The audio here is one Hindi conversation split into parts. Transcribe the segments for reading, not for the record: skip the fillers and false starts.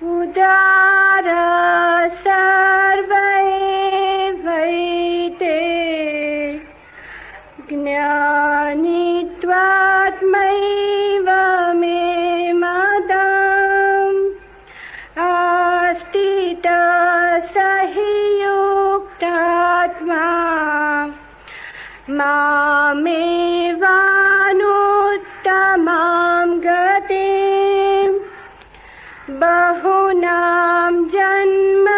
उदार सर्वैवैते ज्ञानित्वात्मैव मे मतम् अस्थितः स हि युक्तात्मा मामेवानुत्तमां गतिम् बहुनां जन्मनाभन्ते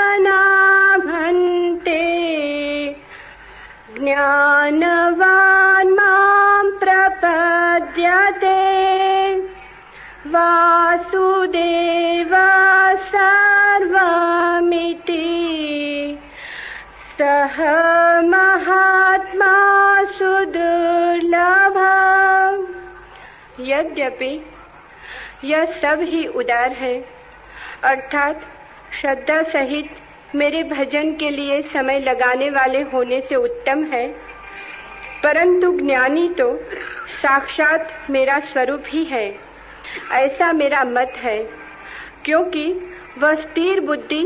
ज्ञानवान् मां प्रपद्यते वासुदेवः सर्वमिति सः महात्मा सुदुर्लभः। यद्यपि यह सब ही उदार है, अर्थात श्रद्धा सहित मेरे भजन के लिए समय लगाने वाले होने से उत्तम है, परंतु ज्ञानी तो साक्षात मेरा स्वरूप ही है, ऐसा मेरा मत है। क्योंकि वह स्थिर बुद्धि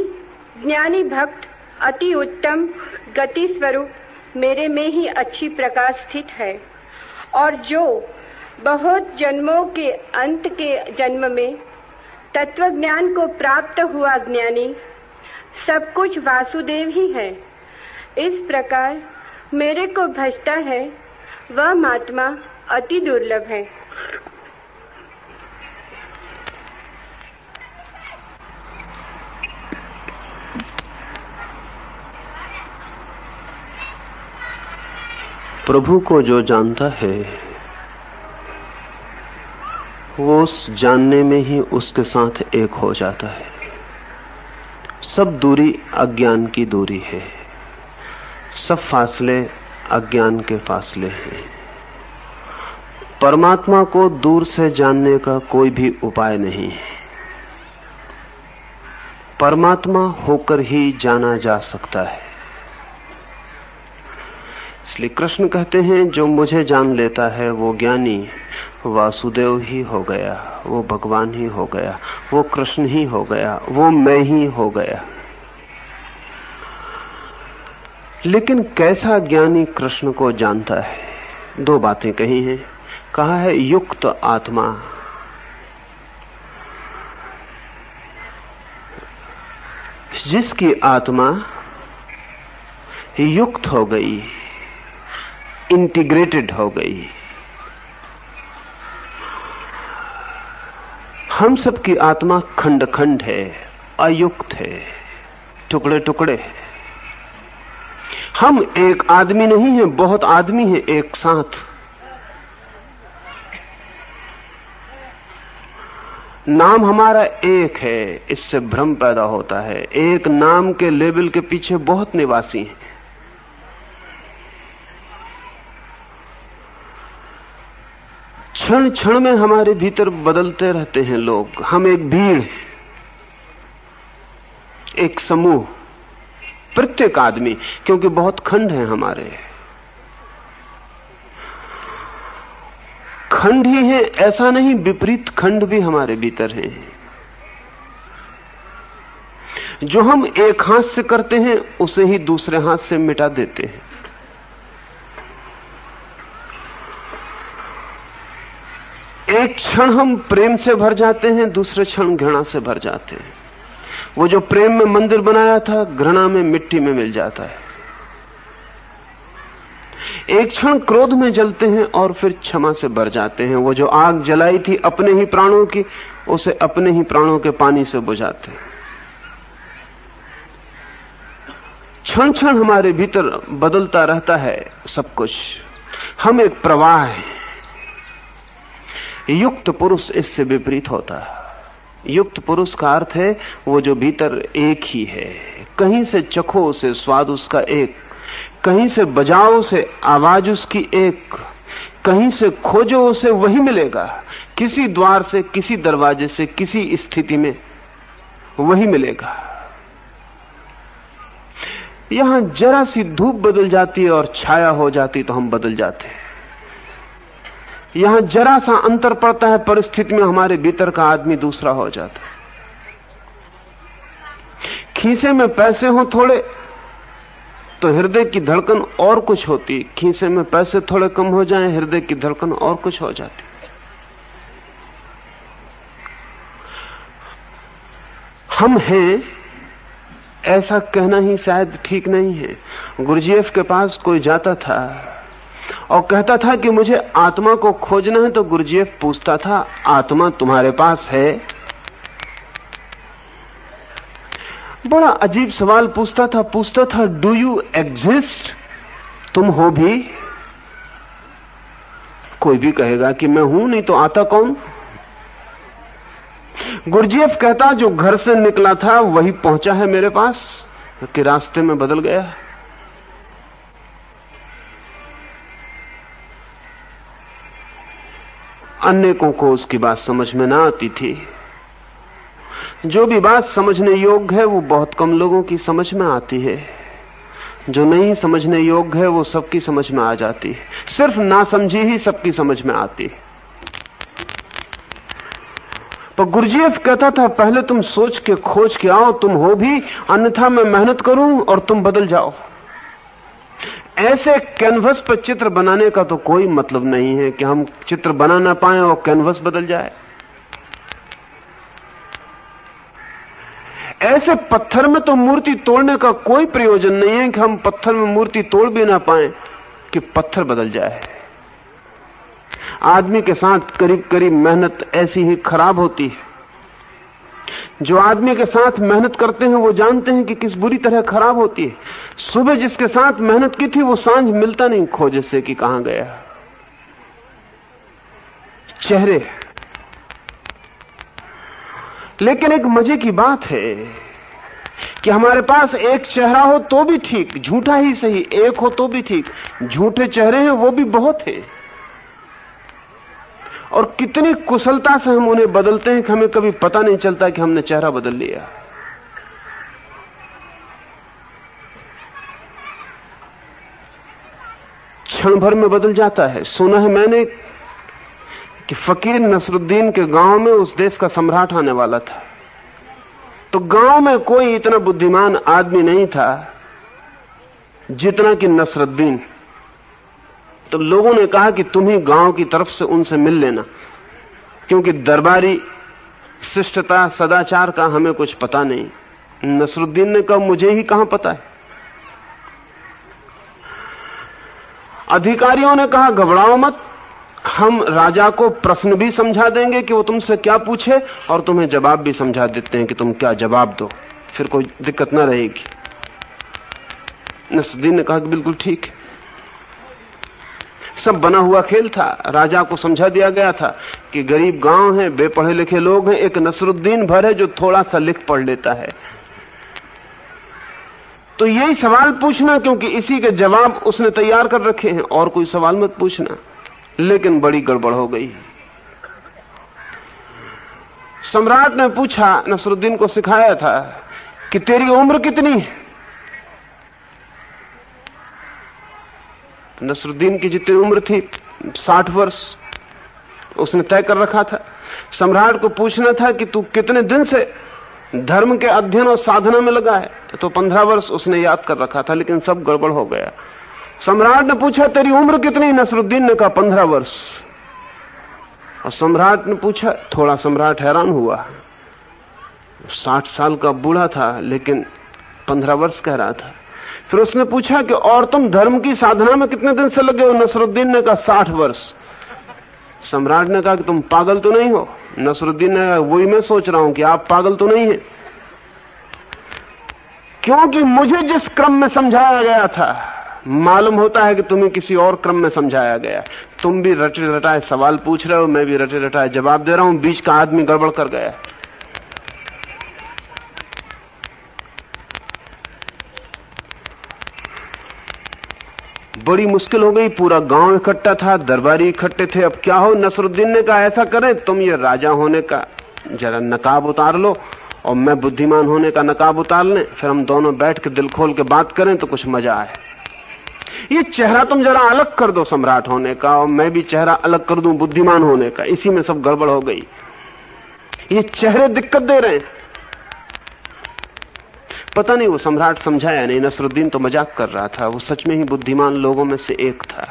ज्ञानी भक्त अति उत्तम गति स्वरूप मेरे में ही अच्छी प्रकार स्थित है, और जो बहुत जन्मों के अंत के जन्म में तत्व ज्ञान को प्राप्त हुआ ज्ञानी सब कुछ वासुदेव ही है। इस प्रकार मेरे को भजता है वह महात्मा अति दुर्लभ है। प्रभु को जो जानता है वो उस जानने में ही उसके साथ एक हो जाता है। सब दूरी अज्ञान की दूरी है, सब फासले अज्ञान के फासले हैं। परमात्मा को दूर से जानने का कोई भी उपाय नहीं है। परमात्मा होकर ही जाना जा सकता है। इसलिए कृष्ण कहते हैं जो मुझे जान लेता है वो ज्ञानी वासुदेव ही हो गया, वो भगवान ही हो गया, वो कृष्ण ही हो गया, वो मैं ही हो गया। लेकिन कैसा ज्ञानी कृष्ण को जानता है? दो बातें कही हैं। कहा है युक्त आत्मा, जिसकी आत्मा युक्त हो गई, इंटीग्रेटेड हो गई। हम सबकी आत्मा खंड खंड है, अयुक्त है, टुकड़े टुकड़े है। हम एक आदमी नहीं है, बहुत आदमी है एक साथ। नाम हमारा एक है, इससे भ्रम पैदा होता है। एक नाम के लेबल के पीछे बहुत निवासी हैं। क्षण क्षण में हमारे भीतर बदलते रहते हैं लोग। हम एक भीड़, एक समूह, प्रत्येक आदमी, क्योंकि बहुत खंड हैं हमारे। खंड ही है ऐसा नहीं, विपरीत खंड भी हमारे भीतर हैं। जो हम एक हाथ से करते हैं उसे ही दूसरे हाथ से मिटा देते हैं। एक क्षण हम प्रेम से भर जाते हैं, दूसरे क्षण घृणा से भर जाते हैं। वो जो प्रेम में मंदिर बनाया था घृणा में मिट्टी में मिल जाता है। एक क्षण क्रोध में जलते हैं और फिर क्षमा से भर जाते हैं। वो जो आग जलाई थी अपने ही प्राणों की, उसे अपने ही प्राणों के पानी से बुझाते हैं। क्षण क्षण हमारे भीतर बदलता रहता है सब कुछ। हम एक प्रवाह हैं। युक्त पुरुष इससे विपरीत होता है। युक्त पुरुष का अर्थ है वो जो भीतर एक ही है। कहीं से चखो उसे स्वाद उसका एक, कहीं से बजाओ उसे आवाज उसकी एक, कहीं से खोजो उसे वही मिलेगा। किसी द्वार से, किसी दरवाजे से, किसी स्थिति में वही मिलेगा। यहां जरा सी धूप बदल जाती है और छाया हो जाती तो हम बदल जाते हैं। यहां जरा सा अंतर पड़ता है परिस्थिति में, हमारे भीतर का आदमी दूसरा हो जाता है। खीसे में पैसे हो थोड़े तो हृदय की धड़कन और कुछ होती, खीसे में पैसे थोड़े कम हो जाएं, हृदय की धड़कन और कुछ हो जाती। हम हैं ऐसा कहना ही शायद ठीक नहीं है। गुरुजीएफ के पास कोई जाता था और कहता था कि मुझे आत्मा को खोजना है, तो गुरुजीएफ पूछता था, आत्मा तुम्हारे पास है? बड़ा अजीब सवाल पूछता था, डू यू एग्जिस्ट? तुम हो भी? कोई भी कहेगा कि मैं हूं, नहीं तो आता कौन? गुरुजीएफ कहता, जो घर से निकला था वही पहुंचा है मेरे पास, कि रास्ते में बदल गया। अनेकों को उसकी बात समझ में ना आती थी। जो भी बात समझने योग्य है वो बहुत कम लोगों की समझ में आती है, जो नहीं समझने योग्य है वो सबकी समझ में आ जाती है। सिर्फ नासमझी ही सबकी समझ में आती है। पर गुरुजीएफ कहता था, पहले तुम सोच के खोज के आओ, तुम हो भी, अन्यथा मैं मेहनत करूं और तुम बदल जाओ। ऐसे कैनवस पर चित्र बनाने का तो कोई मतलब नहीं है कि हम चित्र बना ना पाए और कैनवस बदल जाए। ऐसे पत्थर में तो मूर्ति तोड़ने का कोई प्रयोजन नहीं है कि हम पत्थर में मूर्ति तोड़ भी ना पाए कि पत्थर बदल जाए। आदमी के साथ करीब करीब मेहनत ऐसी ही खराब होती है। जो आदमी के साथ मेहनत करते हैं वो जानते हैं कि किस बुरी तरह खराब होती है। सुबह जिसके साथ मेहनत की थी वो सांझ मिलता नहीं खोजे से कि कहां गया। चेहरे, लेकिन एक मजे की बात है कि हमारे पास एक चेहरा हो तो भी ठीक, झूठा ही सही, एक हो तो भी ठीक। झूठे चेहरे हैं वो भी बहुत है, और कितनी कुशलता से हम उन्हें बदलते हैं कि हमें कभी पता नहीं चलता कि हमने चेहरा बदल लिया। क्षण भर में बदल जाता है। सुना है मैंने कि फकीर नसरुद्दीन के गांव में उस देश का सम्राट आने वाला था, तो गांव में कोई इतना बुद्धिमान आदमी नहीं था जितना कि नसरुद्दीन। तो लोगों ने कहा कि तुम ही गांव की तरफ से उनसे मिल लेना, क्योंकि दरबारी शिष्टता सदाचार का हमें कुछ पता नहीं। नसरुद्दीन ने कहा, मुझे ही कहां पता है। अधिकारियों ने कहा, घबराओ मत, हम राजा को प्रश्न भी समझा देंगे कि वो तुमसे क्या पूछे, और तुम्हें जवाब भी समझा देते हैं कि तुम क्या जवाब दो, फिर कोई दिक्कत ना रहेगी। नसरुद्दीन ने कहा कि बिल्कुल ठीक है। सब बना हुआ खेल था। राजा को समझा दिया गया था कि गरीब गांव है, बेपढ़े लिखे लोग हैं, एक नसरुद्दीन भर है जो थोड़ा सा लिख पढ़ लेता है, तो यही सवाल पूछना, क्योंकि इसी के जवाब उसने तैयार कर रखे हैं, और कोई सवाल मत पूछना। लेकिन बड़ी गड़बड़ हो गई। सम्राट ने पूछा, नसरुद्दीन को सिखाया था कि तेरी उम्र कितनी है? नसरुद्दीन की जितनी उम्र थी 60 वर्ष उसने तय कर रखा था। सम्राट को पूछना था कि तू कितने दिन से धर्म के अध्ययन और साधना में लगा है, तो 15 वर्ष उसने याद कर रखा था, लेकिन सब गड़बड़ हो गया। सम्राट ने पूछा, तेरी उम्र कितनी? नसरुद्दीन ने कहा 15 वर्ष। और सम्राट ने पूछा, थोड़ा सम्राट हैरान हुआ, 60 साल का बूढ़ा था लेकिन 15 वर्ष कह रहा था। फिर उसने पूछा कि और तुम धर्म की साधना में कितने दिन से लगे हो? नसरुद्दीन ने कहा 60 वर्ष। सम्राट ने कहा कि तुम पागल तो नहीं हो? नसरुद्दीन ने कहा, वही मैं सोच रहा हूं कि आप पागल तो नहीं है, क्योंकि मुझे जिस क्रम में समझाया गया था मालूम होता है कि तुम्हें किसी और क्रम में समझाया गया। तुम भी रटे रटाए सवाल पूछ रहे हो, मैं भी रटे रटाए जवाब दे रहा हूं, बीच का आदमी गड़बड़ कर गया। बड़ी मुश्किल हो गई। पूरा गांव इकट्ठा था, दरबारी इकट्ठे थे। अब क्या हो? नसरुद्दीन ने कहा, ऐसा करें, तुम ये राजा होने का जरा नकाब उतार लो और मैं बुद्धिमान होने का नकाब उतार लें, फिर हम दोनों बैठ के दिल खोल के बात करें तो कुछ मजा आए। ये चेहरा तुम जरा अलग कर दो सम्राट होने का, और मैं भी चेहरा अलग कर दूं बुद्धिमान होने का। इसी में सब गड़बड़ हो गई। ये चेहरे दिक्कत दे रहे हैं। पता नहीं वो सम्राट समझा या नहीं, नसरुद्दीन तो मजाक कर रहा था, वो सच में ही बुद्धिमान लोगों में से एक था।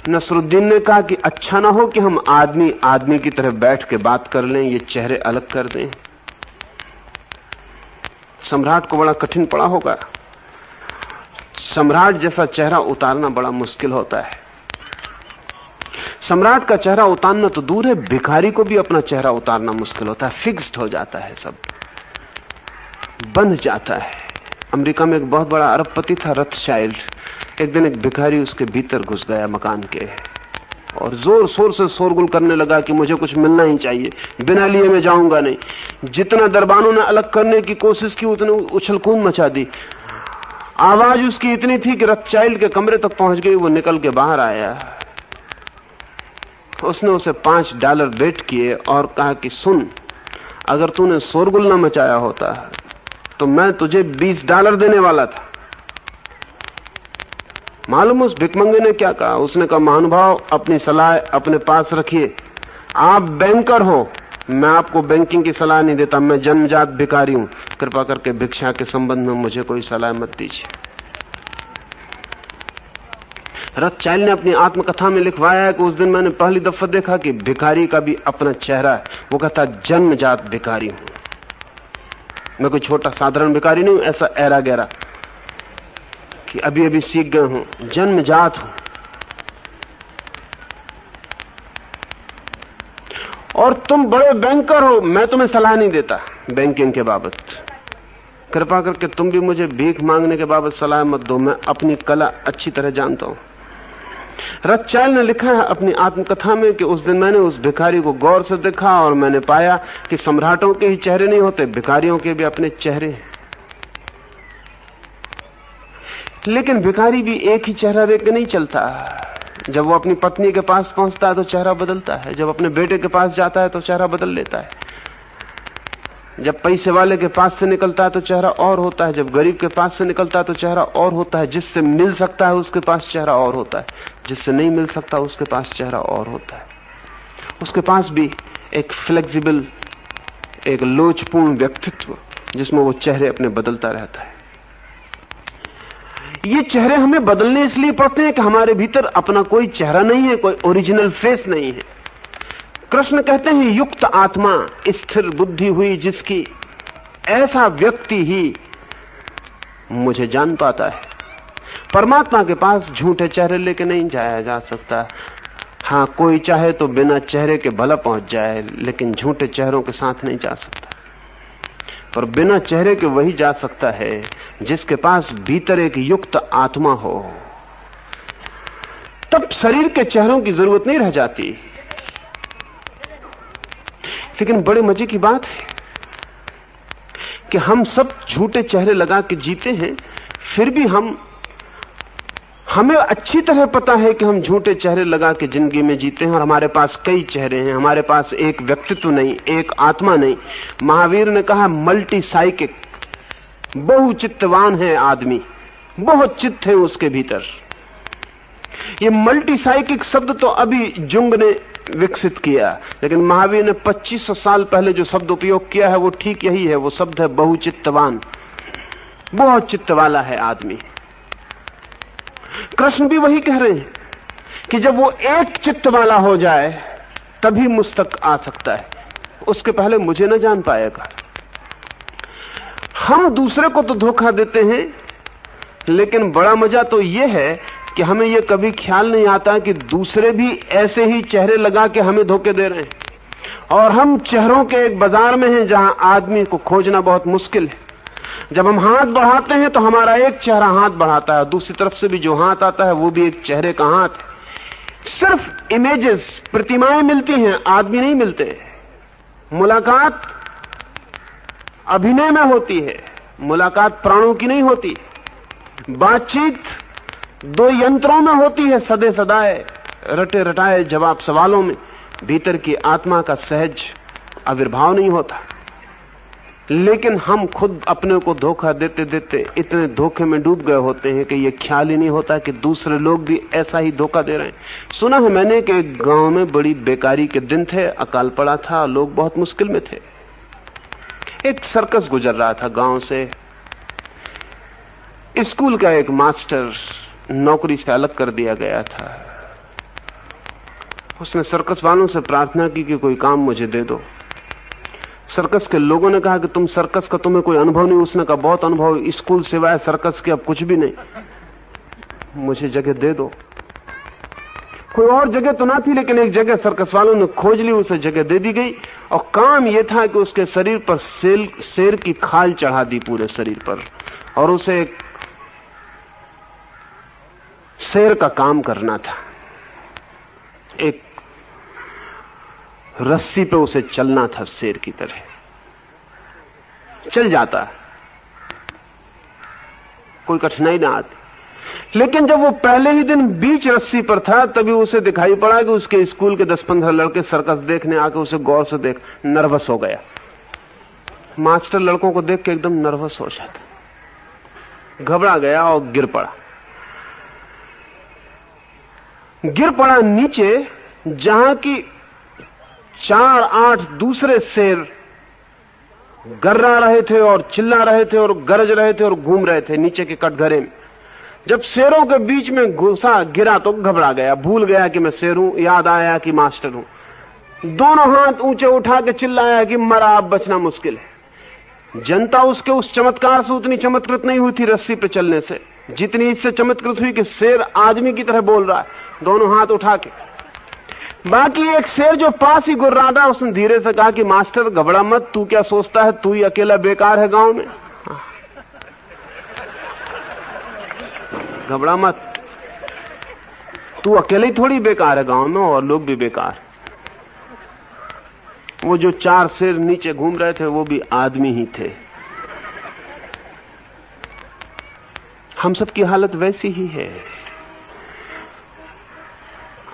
नसरुद्दीन ने कहा कि अच्छा ना हो कि हम आदमी आदमी की तरह बैठ के बात कर लें, ये चेहरे अलग कर दें। सम्राट को बड़ा कठिन पड़ा होगा। सम्राट जैसा चेहरा उतारना बड़ा मुश्किल होता है। सम्राट का चेहरा उतारना तो दूर है, भिखारी को भी अपना चेहरा उतारना मुश्किल होता है। फिक्स्ड हो जाता है, सब बंध जाता है। अमेरिका में एक बहुत बड़ा अरबपति था, रथशाइल्ड। एक दिन एक भिखारी उसके भीतर घुस गया मकान के और जोर शोर से शोरगुल करने लगा कि मुझे कुछ मिलना ही चाहिए, बिना लिए मैं जाऊंगा नहीं। जितना दरबानों ने अलग करने की कोशिश की उतने उछल कूद मचा दी। आवाज उसकी इतनी थी कि रथचाइल्ड के कमरे तक पहुंच गई। वो निकल के बाहर आया, उसने उसे $5 बेट किए और कहा कि सुन, अगर तूने शोरगुल न मचाया होता तो मैं तुझे $20 देने वाला था। मालूम उस भिकमंगे ने क्या कहा? उसने कहा, महानुभाव अपनी सलाह अपने पास रखिए, आप बैंकर हो, मैं आपको बैंकिंग की सलाह नहीं देता, मैं जन्मजात भिखारी हूं, कृपा करके भिक्षा के संबंध में मुझे कोई सलाह मत दीजिए। रथचाइल्ड ने अपनी आत्मकथा में लिखवाया है कि उस दिन मैंने पहली दफा देखा कि भिखारी का भी अपना चेहरा है। वो कहता, जन्मजात भिखारी हूं, मैं कोई छोटा साधारण भिखारी नहीं हूं, ऐसा ऐरा गहरा कि अभी अभी सीख गए हूं, जन्मजात हूं। और तुम बड़े बैंकर हो, मैं तुम्हें सलाह नहीं देता बैंकिंग के बाबत, कृपा करके तुम भी मुझे भीख मांगने के बाबत सलाह मत दो, मैं अपनी कला अच्छी तरह जानता हूं। रथचाइल्ड ने लिखा है अपनी आत्मकथा में कि उस दिन मैंने उस भिखारी को गौर से देखा और मैंने पाया कि सम्राटों के ही चेहरे नहीं होते, भिखारियों के भी अपने चेहरे हैं। लेकिन भिखारी भी एक ही चेहरा देख के नहीं चलता। जब वो अपनी पत्नी के पास पहुंचता है तो चेहरा बदलता है, जब अपने बेटे के पास जाता है तो चेहरा बदल लेता है, जब पैसे वाले के पास से निकलता है तो चेहरा और होता है, जब गरीब के पास से निकलता है तो चेहरा और होता है, जिससे मिल सकता है उसके पास चेहरा और होता है, जिससे नहीं मिल सकता उसके पास चेहरा और होता है। उसके पास भी एक फ्लेक्सिबल, एक लोचपूर्ण व्यक्तित्व जिसमें वो चेहरे अपने बदलता रहता है। ये चेहरे हमें बदलने इसलिए पड़ते हैं कि हमारे भीतर अपना कोई चेहरा नहीं है, कोई ओरिजिनल फेस नहीं है। कृष्ण कहते हैं, युक्त आत्मा स्थिर बुद्धि हुई जिसकी, ऐसा व्यक्ति ही मुझे जान पाता है। परमात्मा के पास झूठे चेहरे लेके नहीं जाया जा सकता। हां, कोई चाहे तो बिना चेहरे के भला पहुंच जाए, लेकिन झूठे चेहरों के साथ नहीं जा सकता। पर बिना चेहरे के वही जा सकता है जिसके पास भीतर एक युक्त आत्मा हो। तब शरीर के चेहरों की जरूरत नहीं रह जाती। लेकिन बड़े मजे की बात है कि हम सब झूठे चेहरे लगा के जीते हैं, फिर भी हमें अच्छी तरह पता है कि हम झूठे चेहरे लगा के जिंदगी में जीते हैं और हमारे पास कई चेहरे हैं, हमारे पास एक व्यक्तित्व नहीं, एक आत्मा नहीं। महावीर ने कहा, मल्टी साइकिक, बहुचित्तवान है आदमी, बहुत चित्त है उसके भीतर। ये मल्टी साइकिक शब्द तो अभी जुंग ने विकसित किया, लेकिन महावीर ने 2500 साल पहले जो शब्द उपयोग किया है वो ठीक यही है। वो शब्द है बहुचित्तवान, बहुत चित्त वाला है आदमी। कृष्ण भी वही कह रहे हैं कि जब वो एक चित्त वाला हो जाए तभी मुझ तक आ सकता है, उसके पहले मुझे न जान पाएगा। हम दूसरे को तो धोखा देते हैं, लेकिन बड़ा मजा तो यह है कि हमें यह कभी ख्याल नहीं आता कि दूसरे भी ऐसे ही चेहरे लगा के हमें धोखे दे रहे हैं। और हम चेहरों के एक बाजार में हैं जहां आदमी को खोजना बहुत मुश्किल है। जब हम हाथ बढ़ाते हैं तो हमारा एक चेहरा हाथ बढ़ाता है, दूसरी तरफ से भी जो हाथ आता है वो भी एक चेहरे का हाथ है। सिर्फ इमेजेस, प्रतिमाएं मिलती हैं, आदमी नहीं मिलते। मुलाकात अभिनय में होती है, मुलाकात प्राणों की नहीं होती। बातचीत दो यंत्रों में होती है, सदे सदाए रटे रटाए जवाब सवालों में। भीतर की आत्मा का सहज आविर्भाव नहीं होता। लेकिन हम खुद अपने को धोखा देते देते इतने धोखे में डूब गए होते हैं कि ये ख्याल ही नहीं होता कि दूसरे लोग भी ऐसा ही धोखा दे रहे हैं। सुना है मैंने कि एक गांव में बड़ी बेकारी के दिन थे, अकाल पड़ा था, लोग बहुत मुश्किल में थे। एक सर्कस गुजर रहा था गांव से। स्कूल का एक मास्टर नौकरी से अलग कर दिया गया था। उसने सर्कस वालों से प्रार्थना की कि कोई काम मुझे दे दो। सर्कस के लोगों ने कहा कि तुम सर्कस का तुम्हें कोई अनुभव नहीं। उसने कहा बहुत अनुभव, स्कूल सिवाय सर्कस के अब कुछ भी नहीं, मुझे जगह दे दो। कोई और जगह तो ना थी, लेकिन एक जगह सर्कस वालों ने खोज ली, उसे जगह दे दी गई। और काम यह था कि उसके शरीर पर शेर की खाल चढ़ा दी पूरे शरीर पर, और उसे एक शेर का काम करना था। एक रस्सी पे उसे चलना था शेर की तरह। चल जाता, कोई कठिनाई ना आती। लेकिन जब वो पहले ही दिन बीच रस्सी पर था, तभी उसे दिखाई पड़ा कि उसके स्कूल के 10-15 लड़के सर्कस देखने आके उसे गौर से देख नर्वस हो गया। मास्टर लड़कों को देख के एकदम नर्वस हो जाता, घबरा गया और गिर पड़ा नीचे, जहां की 4-8 दूसरे शेर गर्रा रहे थे और चिल्ला रहे थे और गरज रहे थे और घूम रहे थे नीचे के कटघरे में। जब शेरों के बीच में घुसा गिरा तो घबरा गया, भूल गया कि मैं शेर हूं, याद आया कि मास्टर हूं। दोनों हाथ ऊंचे उठा के चिल्लाया कि मरा, अब बचना मुश्किल है। जनता उसके उस चमत्कार से उतनी चमत्कृत नहीं हुई थी रस्सी पे चलने से, जितनी इससे चमत्कृत हुई कि शेर आदमी की तरह बोल रहा है दोनों हाथ उठा के। बाकी एक शेर जो पास ही गुर्र रहा था, उसने धीरे से कहा कि मास्टर घबरा मत, तू क्या सोचता है तू ही अकेला बेकार है गांव में? घबरा मत, तू अकेले ही थोड़ी बेकार है गांव में, और लोग भी बेकार। वो जो 4 शेर नीचे घूम रहे थे वो भी आदमी ही थे। हम सब की हालत वैसी ही है।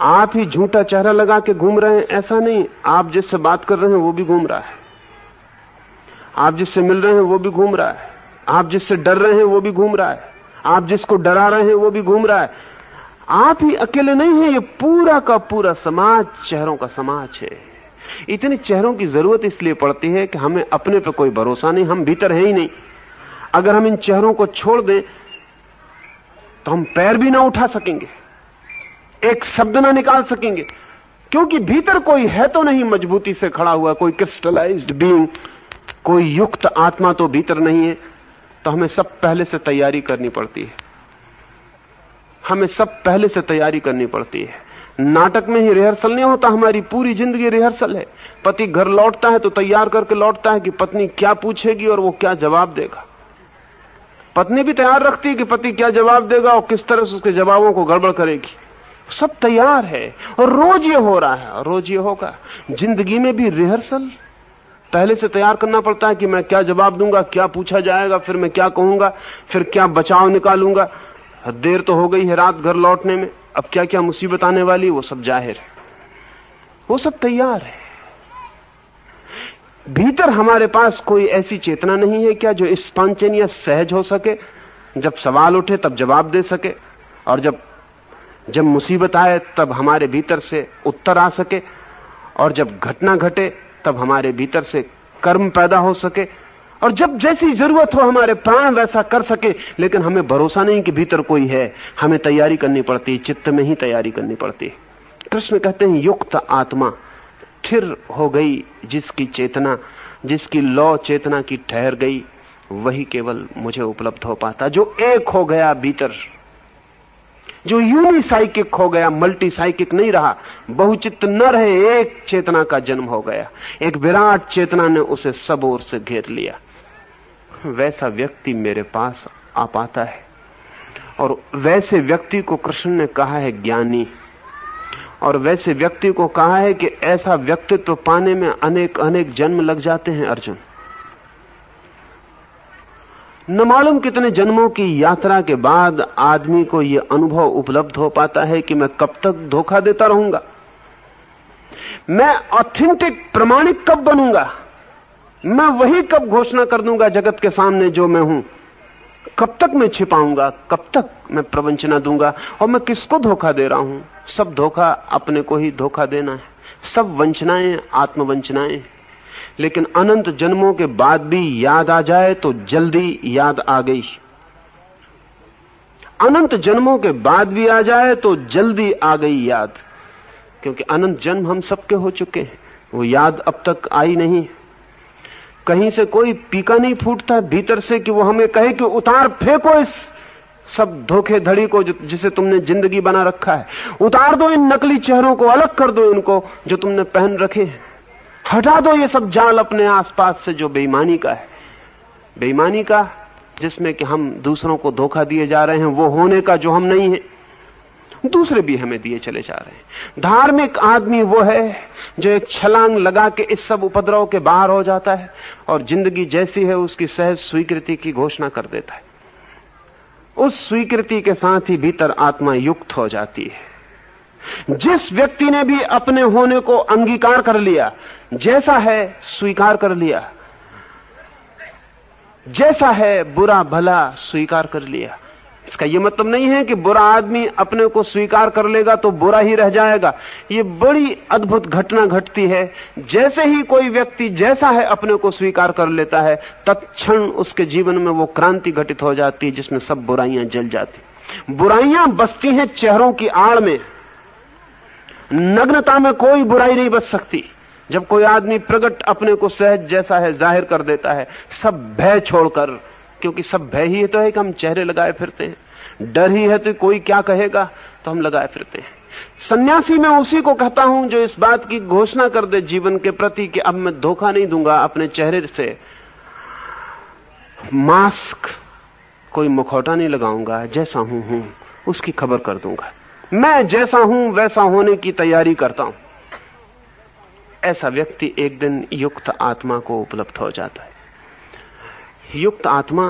आप ही झूठा चेहरा लगा के घूम रहे हैं ऐसा नहीं, आप जिससे बात कर रहे हैं वो भी घूम रहा है, आप जिससे मिल रहे हैं वो भी घूम रहा है, आप जिससे डर रहे हैं वो भी घूम रहा है, आप जिसको डरा रहे हैं वो भी घूम रहा है। आप ही अकेले नहीं हैं, ये पूरा का पूरा समाज चेहरों का समाज है। इतने चेहरों की जरूरत इसलिए पड़ती है कि हमें अपने पे कोई भरोसा नहीं, हम भीतर हैं ही नहीं। अगर हम इन चेहरों को छोड़ दें तो हम पैर भी ना उठा सकेंगे, एक शब्द ना निकाल सकेंगे, क्योंकि भीतर कोई है तो नहीं मजबूती से खड़ा हुआ, कोई क्रिस्टलाइज्ड बीइंग, कोई युक्त आत्मा तो भीतर नहीं है। तो हमें सब पहले से तैयारी करनी पड़ती है, हमें सब पहले से तैयारी करनी पड़ती है। नाटक में ही रिहर्सल नहीं होता, हमारी पूरी जिंदगी रिहर्सल है। पति घर लौटता है तो तैयार करके लौटता है कि पत्नी क्या पूछेगी और वो क्या जवाब देगा। पत्नी भी तैयार रखती है कि पति क्या जवाब देगा और किस तरह से उसके जवाबों को गड़बड़ करेगी। सब तैयार है और रोज ये हो रहा है और रोज ये होगा। जिंदगी में भी रिहर्सल पहले से तैयार करना पड़ता है कि मैं क्या जवाब दूंगा, क्या पूछा जाएगा, फिर मैं क्या कहूंगा, फिर क्या बचाव निकालूंगा। देर तो हो गई है रात घर लौटने में, अब क्या क्या मुसीबत आने वाली, वो सब जाहिर है, वो सब तैयार है। भीतर हमारे पास कोई ऐसी चेतना नहीं है क्या जो स्पॉन्टेनियस सहज हो सके, जब सवाल उठे तब जवाब दे सके, और जब मुसीबत आए तब हमारे भीतर से उत्तर आ सके, और जब घटना घटे तब हमारे भीतर से कर्म पैदा हो सके, और जब जैसी जरूरत हो हमारे प्राण वैसा कर सके। लेकिन हमें भरोसा नहीं कि भीतर कोई है, हमें तैयारी करनी पड़ती है, चित्त में ही तैयारी करनी पड़ती है। कृष्ण कहते हैं युक्त आत्मा स्थिर हो गई, जिसकी चेतना, जिसकी लौ चेतना की ठहर गई, वही केवल मुझे उपलब्ध हो पाता। जो एक हो गया भीतर, जो यूनिसाइकिक हो गया, मल्टी साइकिक नहीं रहा, बहुचित्त न रहे, एक चेतना का जन्म हो गया, एक विराट चेतना ने उसे सब ओर से घेर लिया। वैसा व्यक्ति मेरे पास आ पाता है, और वैसे व्यक्ति को कृष्ण ने कहा है ज्ञानी, और वैसे व्यक्ति को कहा है कि ऐसा व्यक्तित्व पाने में अनेक अनेक जन्म लग जाते हैं। अर्जुन, न मालूम कितने जन्मों की यात्रा के बाद आदमी को यह अनुभव उपलब्ध हो पाता है कि मैं कब तक धोखा देता रहूंगा, मैं ऑथेंटिक प्रमाणिक कब बनूंगा, मैं वही कब घोषणा कर दूंगा जगत के सामने जो मैं हूं, कब तक मैं छिपाऊंगा, कब तक मैं प्रवंचना दूंगा, और मैं किसको धोखा दे रहा हूं। सब धोखा अपने को ही धोखा देना है, सब वंचनाएं आत्मवंचनाएं। लेकिन अनंत जन्मों के बाद भी याद आ जाए तो जल्दी याद आ गई। अनंत जन्मों के बाद भी आ जाए तो जल्दी आ गई याद, क्योंकि अनंत जन्म हम सबके हो चुके हैं, वो याद अब तक आई नहीं। कहीं से कोई पीका नहीं फूटता भीतर से कि वो हमें कहे कि उतार फेंको इस सब धोखेधड़ी को जिसे तुमने जिंदगी बना रखा है, उतार दो इन नकली चेहरों को, अलग कर दो इनको जो तुमने पहन रखे हैं, हटा दो ये सब जाल अपने आसपास से जो बेईमानी का है, बेईमानी का जिसमें कि हम दूसरों को धोखा दिए जा रहे हैं, वो होने का जो हम नहीं हैं, दूसरे भी हमें दिए चले जा रहे हैं। धार्मिक आदमी वो है जो एक छलांग लगा के इस सब उपद्रव के बाहर हो जाता है और जिंदगी जैसी है उसकी सहज स्वीकृति की घोषणा कर देता है। उस स्वीकृति के साथ ही भीतर आत्मा युक्त हो जाती है। जिस व्यक्ति ने भी अपने होने को अंगीकार कर लिया, जैसा है स्वीकार कर लिया, जैसा है बुरा भला स्वीकार कर लिया, इसका यह मतलब नहीं है कि बुरा आदमी अपने को स्वीकार कर लेगा तो बुरा ही रह जाएगा। ये बड़ी अद्भुत घटना घटती है। जैसे ही कोई व्यक्ति जैसा है अपने को स्वीकार कर लेता है, तत्क्षण उसके जीवन में वो क्रांति घटित हो जाती है जिसमें सब बुराइयां जल जाती। बुराइयां बसती हैं चेहरों की आड़ में, नग्नता में कोई बुराई नहीं बच सकती। जब कोई आदमी प्रगट अपने को सहज जैसा है जाहिर कर देता है, सब भय छोड़कर, क्योंकि सब भय ही तो है कि हम चेहरे लगाए फिरते हैं, डर ही है तो कोई क्या कहेगा तो हम लगाए फिरते हैं। सन्यासी मैं उसी को कहता हूं जो इस बात की घोषणा कर दे जीवन के प्रति कि अब मैं धोखा नहीं दूंगा अपने चेहरे से, मास्क कोई मुखौटा नहीं लगाऊंगा, जैसा हूं उसकी खबर कर दूंगा, मैं जैसा हूं वैसा होने की तैयारी करता हूं। ऐसा व्यक्ति एक दिन युक्त आत्मा को उपलब्ध हो जाता है। युक्त आत्मा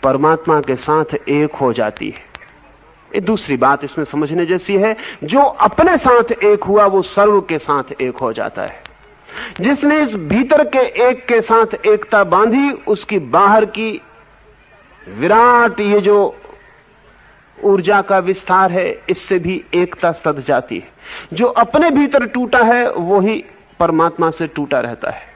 परमात्मा के साथ एक हो जाती है। ये दूसरी बात इसमें समझने जैसी है, जो अपने साथ एक हुआ वो सर्व के साथ एक हो जाता है। जिसने इस भीतर के एक के साथ एकता बांधी, उसकी बाहर की विराट ये जो ऊर्जा का विस्तार है, इससे भी एकता सध जाती है। जो अपने भीतर टूटा है वो ही परमात्मा से टूटा रहता है।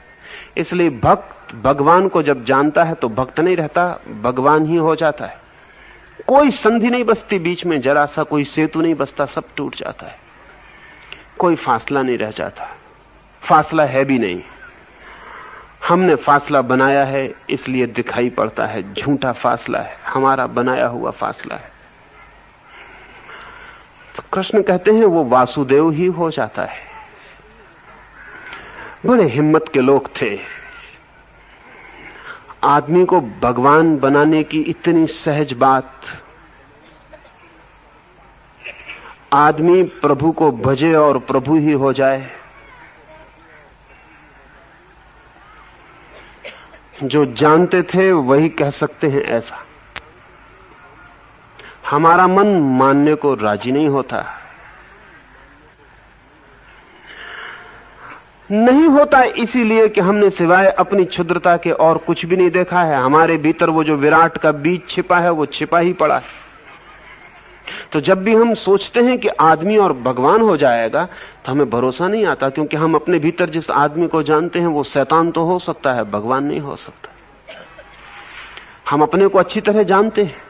इसलिए भक्त भगवान को जब जानता है तो भक्त नहीं रहता, भगवान ही हो जाता है। कोई संधि नहीं बसती बीच में, जरा सा कोई सेतु नहीं बसता, सब टूट जाता है। कोई फासला नहीं रह जाता, फासला है भी नहीं। हमने फासला बनाया है इसलिए दिखाई पड़ता है, झूठा फासला है, हमारा बनाया हुआ फासला है। तो कृष्ण कहते हैं वो वासुदेव ही हो जाता है। बड़े हिम्मत के लोग थे। आदमी को भगवान बनाने की इतनी सहज बात, आदमी प्रभु को भजे और प्रभु ही हो जाए। जो जानते थे वही कह सकते हैं ऐसा। हमारा मन मानने को राजी नहीं होता, नहीं होता इसीलिए कि हमने सिवाय अपनी क्षुद्रता के और कुछ भी नहीं देखा है। हमारे भीतर वो जो विराट का बीज छिपा है वो छिपा ही पड़ा है। तो जब भी हम सोचते हैं कि आदमी और भगवान हो जाएगा तो हमें भरोसा नहीं आता, क्योंकि हम अपने भीतर जिस आदमी को जानते हैं वो शैतान तो हो सकता है, भगवान नहीं हो सकता। हम अपने को अच्छी तरह जानते हैं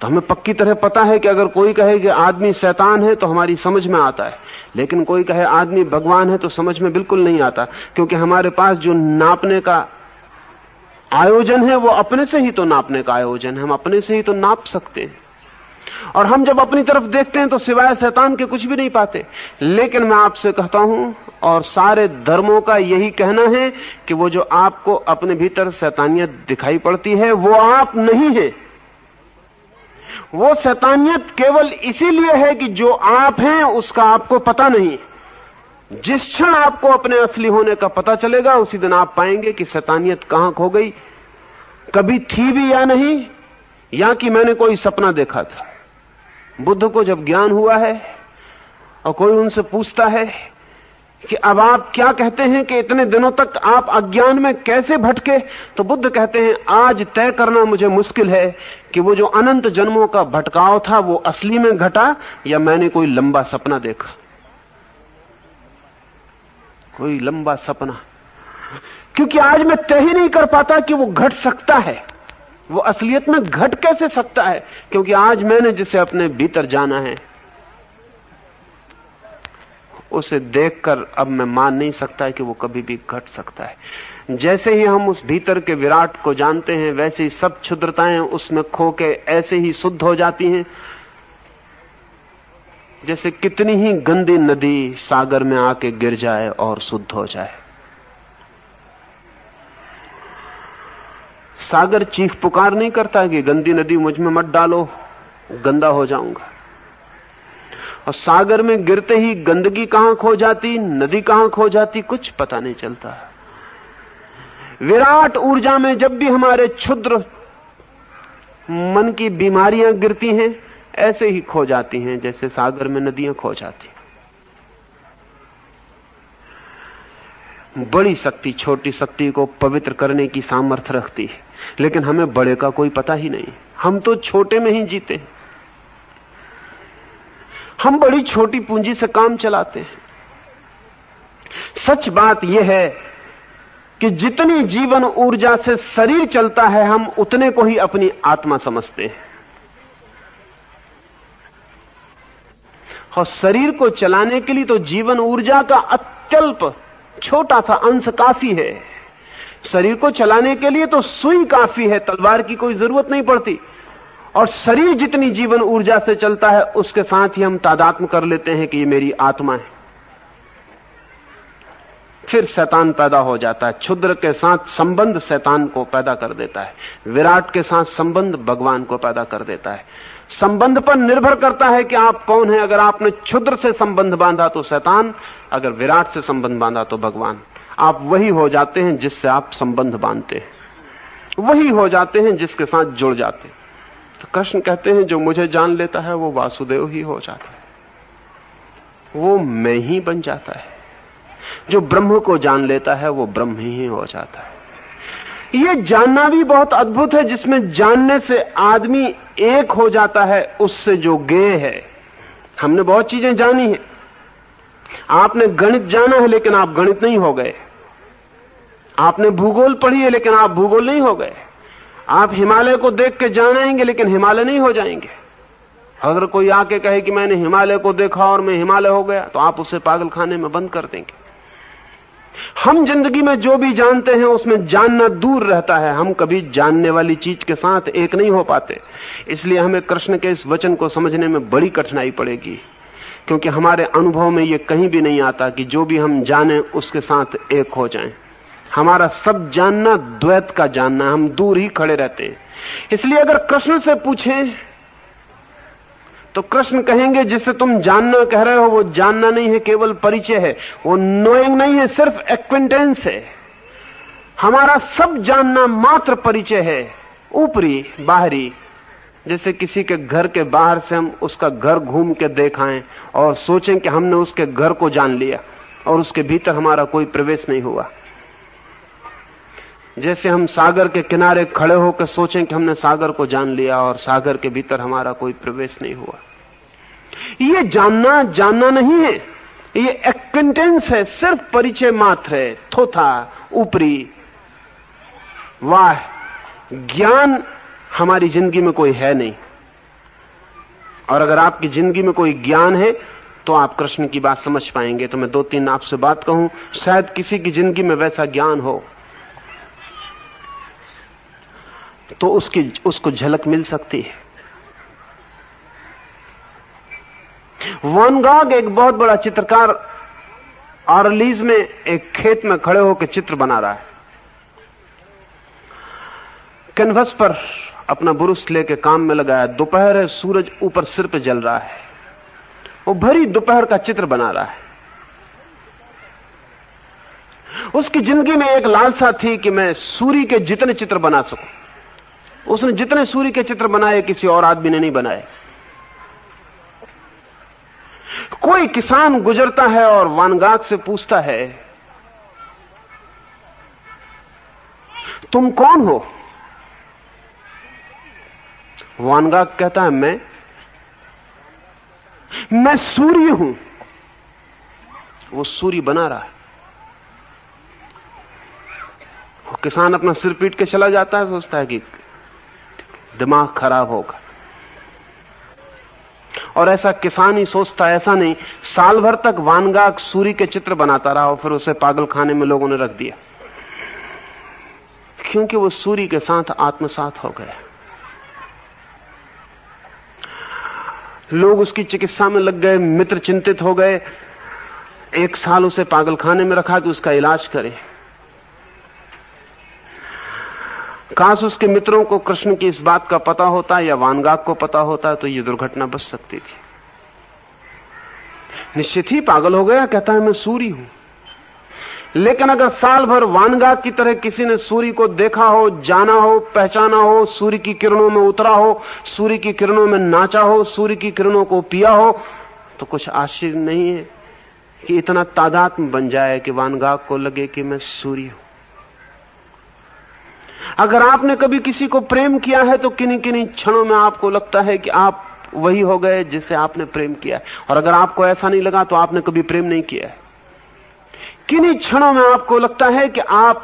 तो हमें पक्की तरह पता है कि अगर कोई कहे कि आदमी शैतान है तो हमारी समझ में आता है, लेकिन कोई कहे आदमी भगवान है तो समझ में बिल्कुल नहीं आता, क्योंकि हमारे पास जो नापने का आयोजन है वो अपने से ही तो नापने का आयोजन है, हम अपने से ही तो नाप सकते हैं। और हम जब अपनी तरफ देखते हैं तो सिवाय शैतान के कुछ भी नहीं पाते। लेकिन मैं आपसे कहता हूं, और सारे धर्मों का यही कहना है कि वो जो आपको अपने भीतर शैतानियत दिखाई पड़ती है वो आप नहीं है। वो शैतानियत केवल इसीलिए है कि जो आप हैं उसका आपको पता नहीं। जिस क्षण आपको अपने असली होने का पता चलेगा उसी दिन आप पाएंगे कि शैतानियत कहां खो गई, कभी थी भी या नहीं, या कि मैंने कोई सपना देखा था। बुद्ध को जब ज्ञान हुआ है और कोई उनसे पूछता है कि अब आप क्या कहते हैं कि इतने दिनों तक आप अज्ञान में कैसे भटके, तो बुद्ध कहते हैं आज तय करना मुझे मुश्किल है कि वो जो अनंत जन्मों का भटकाव था वो असली में घटा या मैंने कोई लंबा सपना देखा। कोई लंबा सपना, क्योंकि आज मैं तय ही नहीं कर पाता कि वो घट सकता है। वो असलियत में घट कैसे सकता है? क्योंकि आज मैंने जिसे अपने भीतर जाना है उसे देखकर अब मैं मान नहीं सकता कि वो कभी भी घट सकता है। जैसे ही हम उस भीतर के विराट को जानते हैं, वैसे ही सब क्षुद्रताएं उसमें खो के ऐसे ही शुद्ध हो जाती हैं जैसे कितनी ही गंदी नदी सागर में आके गिर जाए और शुद्ध हो जाए। सागर चीख पुकार नहीं करता कि गंदी नदी मुझ में मत डालो, गंदा हो जाऊंगा। और सागर में गिरते ही गंदगी कहां खो जाती, नदी कहां खो जाती, कुछ पता नहीं चलता। विराट ऊर्जा में जब भी हमारे क्षुद्र मन की बीमारियां गिरती हैं, ऐसे ही खो जाती हैं जैसे सागर में नदियां खो जाती। बड़ी शक्ति छोटी शक्ति को पवित्र करने की सामर्थ्य रखती है, लेकिन हमें बड़े का कोई पता ही नहीं। हम तो छोटे में ही जीते हैं। हम बड़ी छोटी पूंजी से काम चलाते हैं। सच बात यह है कि जितनी जीवन ऊर्जा से शरीर चलता है, हम उतने को ही अपनी आत्मा समझते हैं। और शरीर को चलाने के लिए तो जीवन ऊर्जा का अत्यल्प छोटा सा अंश काफी है। शरीर को चलाने के लिए तो सुई काफी है, तलवार की कोई जरूरत नहीं पड़ती। और शरीर जितनी जीवन ऊर्जा से चलता है, उसके साथ ही हम तादात्म्य कर लेते हैं कि ये मेरी आत्मा है। फिर शैतान पैदा हो जाता है। क्षुद्र के साथ संबंध शैतान को पैदा कर देता है, विराट के साथ संबंध भगवान को पैदा कर देता है। संबंध पर निर्भर करता है कि आप कौन हैं। अगर आपने क्षुद्र से संबंध बांधा तो शैतान, अगर विराट से संबंध बांधा तो भगवान। आप वही हो जाते हैं जिससे आप संबंध बांधते हैं, वही हो जाते हैं जिसके साथ जुड़ जाते हैं। तो कृष्ण कहते हैं जो मुझे जान लेता है वो वासुदेव ही हो जाता है, वो मैं ही बन जाता है। जो ब्रह्म को जान लेता है वो ब्रह्म ही हो जाता है। ये जानना भी बहुत अद्भुत है, जिसमें जानने से आदमी एक हो जाता है उससे जो गेय है। हमने बहुत चीजें जानी है। आपने गणित जाना है लेकिन आप गणित नहीं हो गए। आपने भूगोल पढ़ी है लेकिन आप भूगोल नहीं हो गए। आप हिमालय को देख के जानेंगे लेकिन हिमालय नहीं हो जाएंगे। अगर कोई आके कहे कि मैंने हिमालय को देखा और मैं हिमालय हो गया, तो आप उसे पागल खाने में बंद कर देंगे। हम जिंदगी में जो भी जानते हैं उसमें जानना दूर रहता है। हम कभी जानने वाली चीज के साथ एक नहीं हो पाते। इसलिए हमें कृष्ण के इस वचन को समझने में बड़ी कठिनाई पड़ेगी, क्योंकि हमारे अनुभव में यह कहीं भी नहीं आता कि जो भी हम जाने उसके साथ एक हो जाएं। हमारा सब जानना द्वैत का जानना, हम दूर ही खड़े रहते हैं। इसलिए अगर कृष्ण से पूछें तो कृष्ण कहेंगे जिसे तुम जानना कह रहे हो वो जानना नहीं है, केवल परिचय है। वो नोइंग नहीं है, सिर्फ एक्विंटेंस है। हमारा सब जानना मात्र परिचय है, ऊपरी बाहरी। जैसे किसी के घर के बाहर से हम उसका घर घूम के देखाएं और सोचें कि हमने उसके घर को जान लिया और उसके भीतर हमारा कोई प्रवेश नहीं हुआ। जैसे हम सागर के किनारे खड़े होकर सोचें कि हमने सागर को जान लिया और सागर के भीतर हमारा कोई प्रवेश नहीं हुआ। ये जानना जानना नहीं है, ये एक्विंटेंस है, सिर्फ परिचय मात्र है, थोथा, ऊपरी। वाह, ज्ञान हमारी जिंदगी में कोई है नहीं। और अगर आपकी जिंदगी में कोई ज्ञान है तो आप कृष्ण की बात समझ पाएंगे। तो मैं दो तीन आपसे बात कहूं, शायद किसी की जिंदगी में वैसा ज्ञान हो तो उसको झलक मिल सकती है। वैन गॉग एक बहुत बड़ा चित्रकार ऑरलीज में एक खेत में खड़े होकर चित्र बना रहा है। कैनवस पर अपना ब्रश लेके काम में लगाया। दोपहर है, सूरज ऊपर सिर पे जल रहा है। वो भरी दोपहर का चित्र बना रहा है। उसकी जिंदगी में एक लालसा थी कि मैं सूर्य के जितने चित्र बना सकूं। उसने जितने सूर्य के चित्र बनाए किसी और आदमी ने नहीं बनाए। कोई किसान गुजरता है और वैन गॉग से पूछता है तुम कौन हो? वैन गॉग कहता है मैं सूर्य हूं। वो सूर्य बना रहा है। किसान अपना सिर पीट के चला जाता है, सोचता है कि दिमाग खराब होगा। और ऐसा किसान ही सोचता है, ऐसा नहीं। साल भर तक वान गाग सूर्य के चित्र बनाता रहा और फिर उसे पागल खाने में लोगों ने रख दिया, क्योंकि वो सूर्य के साथ आत्मसात हो गया। लोग उसकी चिकित्सा में लग गए, मित्र चिंतित हो गए, 1 साल उसे पागल खाने में रखा कि उसका इलाज करे। काश उसके मित्रों को कृष्ण की इस बात का पता होता या वान गाग को पता होता तो ये दुर्घटना बच सकती थी। निश्चित ही पागल हो गया, कहता है मैं सूर्य हूं। लेकिन अगर साल भर वान गाग की तरह किसी ने सूर्य को देखा हो, जाना हो, पहचाना हो, सूर्य की किरणों में उतरा हो, सूर्य की किरणों में नाचा हो, सूर्य की किरणों को पिया हो, तो कुछ आश्चर्य नहीं है कि इतना तादात्म्य बन जाए कि वान गाग को लगे कि मैं सूर्य हूं। अगर आपने कभी किसी को प्रेम किया है तो किन्हीं किन्हीं क्षणों में आपको लगता है कि आप वही हो गए जिससे आपने प्रेम किया है। और अगर आपको ऐसा नहीं लगा तो आपने कभी प्रेम नहीं किया है। किन्हीं क्षणों में आपको लगता है कि आप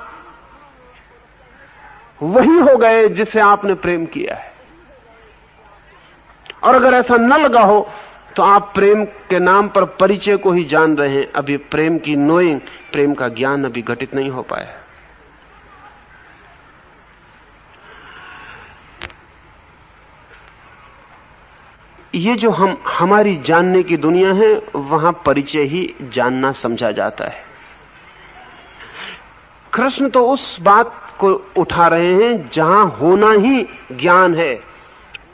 वही हो गए जिसे आपने प्रेम किया है। और अगर ऐसा न लगा हो तो आप प्रेम के नाम पर परिचय को ही जान रहे हैं। अभी प्रेम की नोइंग, प्रेम का ज्ञान अभी घटित नहीं हो पाया। ये जो हमारी जानने की दुनिया है, वहां परिचय ही जानना समझा जाता है। कृष्ण तो उस बात को उठा रहे हैं जहां होना ही ज्ञान है।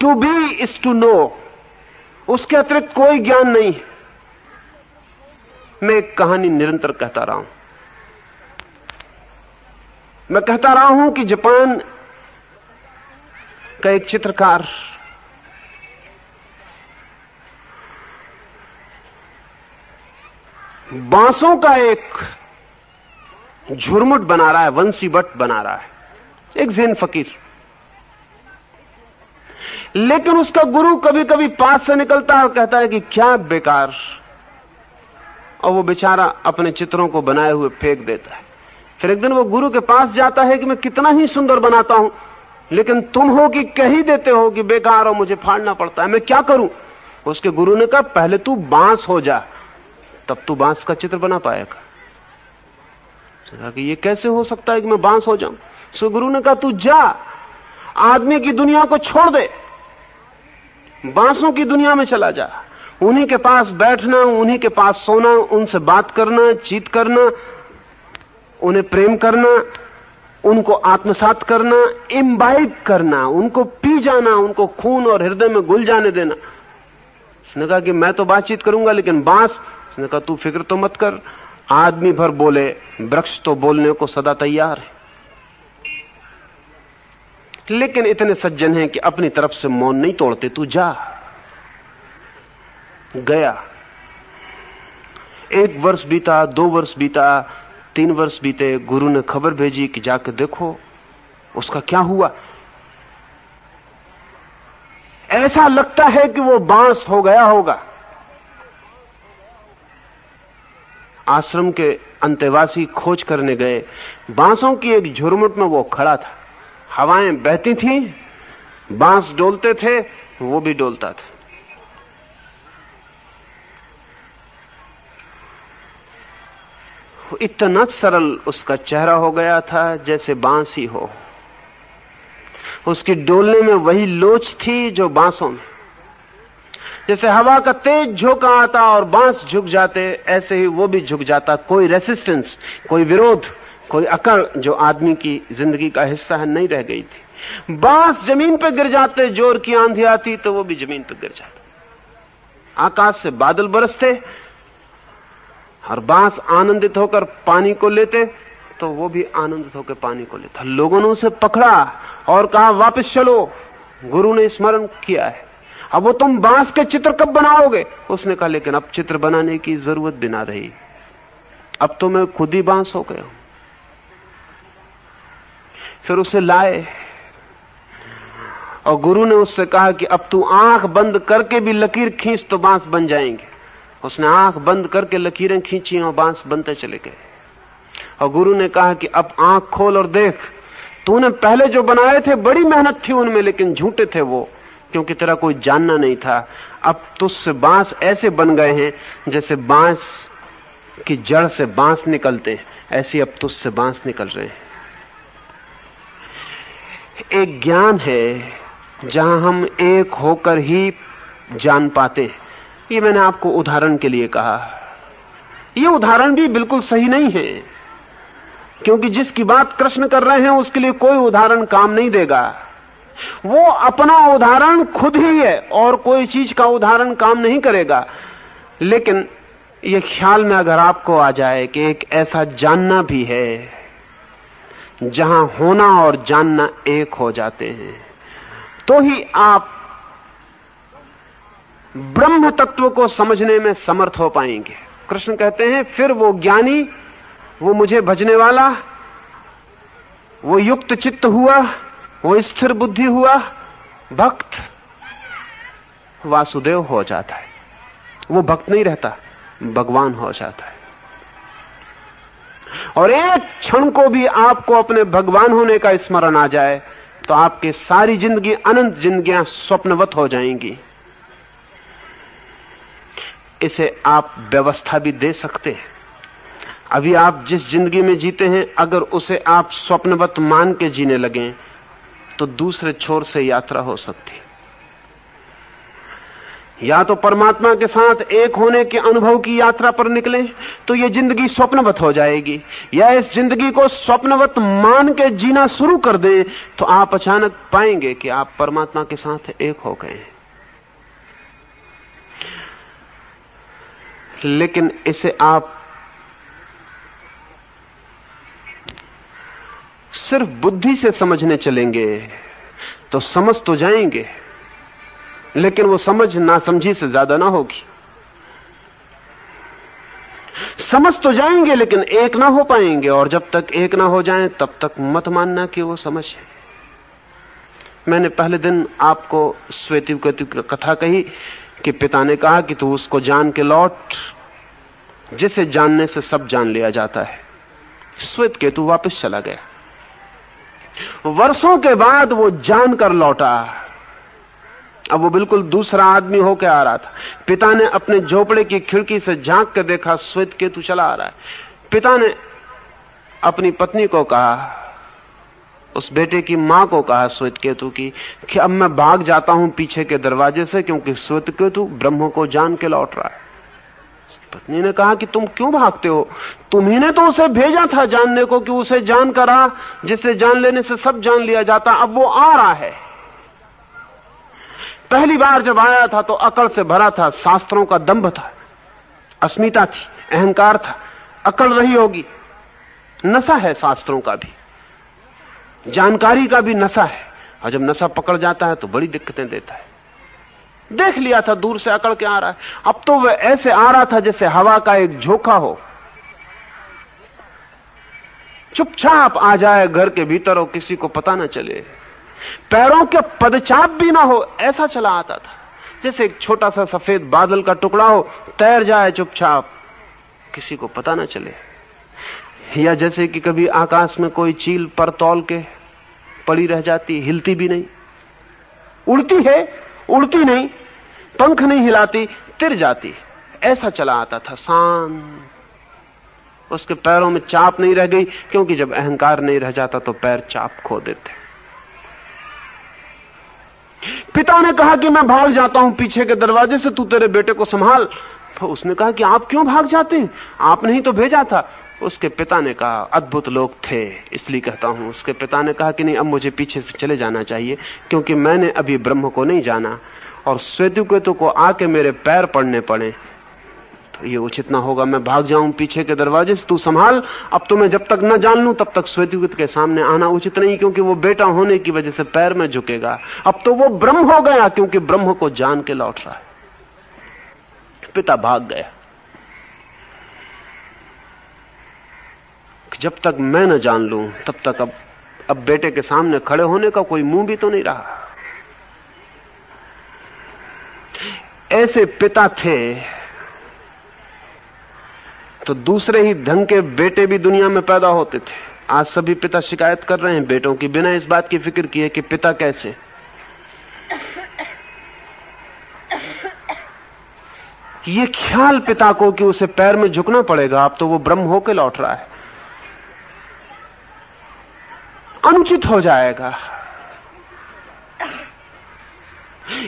To be is to know, उसके अतिरिक्त कोई ज्ञान नहीं है। मैं एक कहानी निरंतर कहता रहा हूं। मैं कहता रहा हूं कि जापान का एक चित्रकार बांसों का एक झुरमुट बना रहा है, वंशी बट बना रहा है, एक ज़ैन फकीर। लेकिन उसका गुरु कभी कभी पास से निकलता है और कहता है कि क्या बेकार, और वो बेचारा अपने चित्रों को बनाए हुए फेंक देता है। फिर एक दिन वो गुरु के पास जाता है कि मैं कितना ही सुंदर बनाता हूं, लेकिन तुम हो कि कह ही देते हो कि बेकार और मुझे फाड़ना पड़ता है, मैं क्या करूं? उसके गुरु ने कहा पहले तू बांस हो जा, तब तू बांस का चित्र बना पाएगा। कि ये कैसे हो सकता है कि मैं बांस हो जाऊं? सो गुरु ने कहा तू जा, आदमी की दुनिया को छोड़ दे, बांसों की दुनिया में चला जा। उन्हीं के पास बैठना, उन्हीं के पास सोना, उनसे बात करना, चीत करना, उन्हें प्रेम करना, उनको आत्मसात करना, इम्बाइब करना, उनको पी जाना, उनको खून और हृदय में घुल जाने देना। उसने कहा कि मैं तो बातचीत करूंगा, लेकिन बांस? उसने कहा तू फिक्र तो मत कर, आदमी भर बोले, वृक्ष तो बोलने को सदा तैयार है। लेकिन इतने सज्जन हैं कि अपनी तरफ से मौन नहीं तोड़ते। तू जा। गया। 1 वर्ष बीता, 2 वर्ष बीता, 3 वर्ष बीते। गुरु ने खबर भेजी कि जाकर देखो उसका क्या हुआ। ऐसा लगता है कि वो बांस हो गया होगा। आश्रम के अंतेवासी खोज करने गए, बांसों की एक झुरमुट में वो खड़ा था। हवाएं बहती थी, बांस डोलते थे, वो भी डोलता था। इतना सरल उसका चेहरा हो गया था जैसे बांस ही हो। उसकी डोलने में वही लोच थी जो बांसों में। जैसे हवा का तेज झोंका आता और बांस झुक जाते, ऐसे ही वो भी झुक जाता। कोई रेसिस्टेंस, कोई विरोध, कोई अकड़ जो आदमी की जिंदगी का हिस्सा है नहीं रह गई थी। बांस जमीन पर गिर जाते, जोर की आंधी आती तो वो भी जमीन पर गिर जाता। आकाश से बादल बरसते और बांस आनंदित होकर पानी को लेते तो वो भी आनंदित होकर पानी को लेता। लोगों ने उसे पकड़ा और कहा वापस चलो, गुरु ने स्मरण किया है, अब वो तुम बांस के चित्र कब बनाओगे? उसने कहा लेकिन अब चित्र बनाने की जरूरत भी ना रही, अब तो मैं खुद ही बांस हो गया हूं। फिर उसे लाए और गुरु ने उससे कहा कि अब तू आंख बंद करके भी लकीर खींच तो बांस बन जाएंगे। उसने आंख बंद करके लकीरें खींची और बांस बनते चले गए। और गुरु ने कहा कि अब आंख खोल और देख, तूने पहले जो बनाए थे बड़ी मेहनत थी उनमें, लेकिन झूठे थे वो, क्योंकि तेरा कोई जानना नहीं था। अब तुझसे बांस ऐसे बन गए हैं जैसे बांस की जड़ से बांस निकलते हैं, ऐसे अब तुझसे बांस निकल रहे हैं। एक ज्ञान है जहां हम एक होकर ही जान पाते हैं। ये मैंने आपको उदाहरण के लिए कहा। ये उदाहरण भी बिल्कुल सही नहीं है, क्योंकि जिसकी बात कृष्ण कर रहे हैं उसके लिए कोई उदाहरण काम नहीं देगा। वो अपना उदाहरण खुद ही है और कोई चीज का उदाहरण काम नहीं करेगा। लेकिन ये ख्याल में अगर आपको आ जाए कि एक ऐसा जानना भी है जहां होना और जानना एक हो जाते हैं, तो ही आप ब्रह्म तत्व को समझने में समर्थ हो पाएंगे। कृष्ण कहते हैं फिर वो ज्ञानी, वो मुझे भजने वाला, वो युक्त चित्त हुआ, वो स्थिर बुद्धि हुआ भक्त वासुदेव हो जाता है। वो भक्त नहीं रहता, भगवान हो जाता है। और एक क्षण को भी आपको अपने भगवान होने का स्मरण आ जाए तो आपकी सारी जिंदगी, अनंत जिंदगियां स्वप्नवत हो जाएंगी। इसे आप व्यवस्था भी दे सकते हैं। अभी आप जिस जिंदगी में जीते हैं, अगर उसे आप स्वप्नवत मान के जीने लगें तो दूसरे छोर से यात्रा हो सकती है। या तो परमात्मा के साथ एक होने के अनुभव की यात्रा पर निकलें तो ये जिंदगी स्वप्नवत हो जाएगी, या इस जिंदगी को स्वप्नवत मान के जीना शुरू कर दें तो आप अचानक पाएंगे कि आप परमात्मा के साथ एक हो गए हैं। लेकिन इसे आप सिर्फ बुद्धि से समझने चलेंगे तो समझ तो जाएंगे, लेकिन वो समझ नासमझी से ज्यादा ना होगी। समझ तो जाएंगे लेकिन एक ना हो पाएंगे, और जब तक एक ना हो जाएं तब तक मत मानना कि वो समझ है। मैंने पहले दिन आपको श्वेतकेतु की कथा कही कि पिता ने कहा कि तू उसको जान के लौट जिसे जानने से सब जान लिया जाता है। श्वेतकेतु वापस चला गया। वर्षों के बाद वो जानकर लौटा। अब वो बिल्कुल दूसरा आदमी होकर आ रहा था। पिता ने अपने झोपड़े की खिड़की से झांक कर देखा, श्वेतकेतु चला आ रहा है। पिता ने अपनी पत्नी को कहा, उस बेटे की मां को कहा श्वेतकेतु की, कि अब मैं भाग जाता हूं पीछे के दरवाजे से, क्योंकि श्वेतकेतु ब्रह्म को जान के लौट रहा है। पत्नी ने कहा कि तुम क्यों भागते हो? तुम्ही ने तो उसे भेजा था जानने को कि उसे जान कर आ, जिसे जान लेने से सब जान लिया जाता। अब वो आ रहा है। पहली बार जब आया था तो अकड़ से भरा था, शास्त्रों का दंभ था, अस्मिता थी, अहंकार था, अकड़ रही होगी। नशा है शास्त्रों का भी, जानकारी का भी नशा है, और जब नशा पकड़ जाता है तो बड़ी दिक्कतें देता है। देख लिया था दूर से अकड़ के आ रहा है। अब तो वह ऐसे आ रहा था जैसे हवा का एक झोंका हो, चुपचाप आ जाए घर के भीतर और किसी को पता ना चले, पैरों के पदचाप भी ना हो, ऐसा चला आता था। जैसे एक छोटा सा सफेद बादल का टुकड़ा हो, तैर जाए चुपचाप, किसी को पता ना चले। या जैसे कि कभी आकाश में कोई चील पर तौल के पड़ी रह जाती, हिलती भी नहीं, उड़ती है, उड़ती नहीं, पंख नहीं हिलाती, तिर जाती, ऐसा चला आता था शांत। उसके पैरों में चाप नहीं रह गई, क्योंकि जब अहंकार नहीं रह जाता तो पैर चाप खो देते। पिता ने कहा कि मैं भाग जाता हूं पीछे के दरवाजे से, तू तेरे बेटे को संभाल। तो उसने कहा कि आप क्यों भाग जाते हैं, आपने ही तो भेजा था। उसके पिता ने कहा, अद्भुत लोग थे इसलिए कहता हूं, उसके पिता ने कहा कि नहीं, अब मुझे पीछे से चले जाना चाहिए, क्योंकि मैंने अभी ब्रह्म को नहीं जाना, और श्वेतकेतु को आके मेरे पैर पड़ने पड़े तो ये उचित ना होगा मैं भाग जाऊं पीछे के दरवाजे से, तू संभाल। अब तो मैं जब तक न जान लूं तब तक श्वेतकेतु के सामने आना उचित नहीं, क्योंकि वो बेटा होने की वजह से पैर में झुकेगा। अब तो वो ब्रह्म हो गया, क्योंकि ब्रह्म को जान के लौट रहा है। पिता भाग गया। जब तक मैं न जान लूं तब तक अब बेटे के सामने खड़े होने का कोई मुंह भी तो नहीं रहा। ऐसे पिता थे तो दूसरे ही ढंग के बेटे भी दुनिया में पैदा होते थे। आज सभी पिता शिकायत कर रहे हैं बेटों की, बिना इस बात की फिक्र किए कि पिता कैसे। ये ख्याल पिता को कि उसे पैर में झुकना पड़ेगा, अब तो वो ब्रह्म होके लौट रहा है, अनुचित हो जाएगा।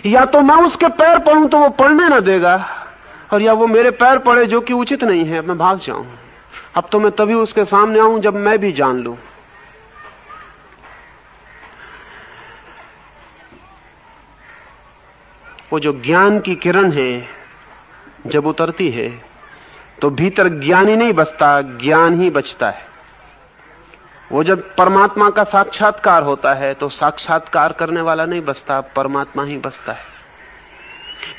या तो मैं उसके पैर पड़ूं तो वो पढ़ने ना देगा, और या वो मेरे पैर पड़े जो कि उचित नहीं है, मैं भाग जाऊं। अब तो मैं तभी उसके सामने आऊं जब मैं भी जान लूं। वो जो ज्ञान की किरण है जब उतरती है तो भीतर ज्ञानी नहीं बचता, ज्ञान ही बचता है। वो जब परमात्मा का साक्षात्कार होता है तो साक्षात्कार करने वाला नहीं बचता, परमात्मा ही बचता है।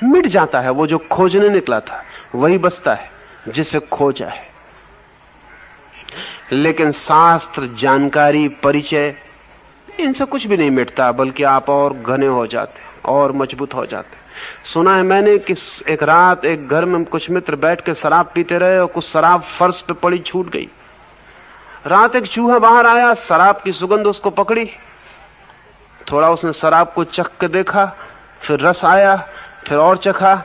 मिट जाता है वो जो खोजने निकला था, वही बचता है जिसे खोजा है। लेकिन शास्त्र, जानकारी, परिचय, इनसे कुछ भी नहीं मिटता, बल्कि आप और घने हो जाते और मजबूत हो जाते। सुना है मैंने कि एक रात एक घर में कुछ मित्र बैठ के शराब पीते रहे और कुछ शराब फर्श पे पड़ी छूट गई। रात एक चूहा बाहर आया, शराब की सुगंध उसको पकड़ी, थोड़ा उसने शराब को चख के देखा, फिर रस आया, फिर और चखा,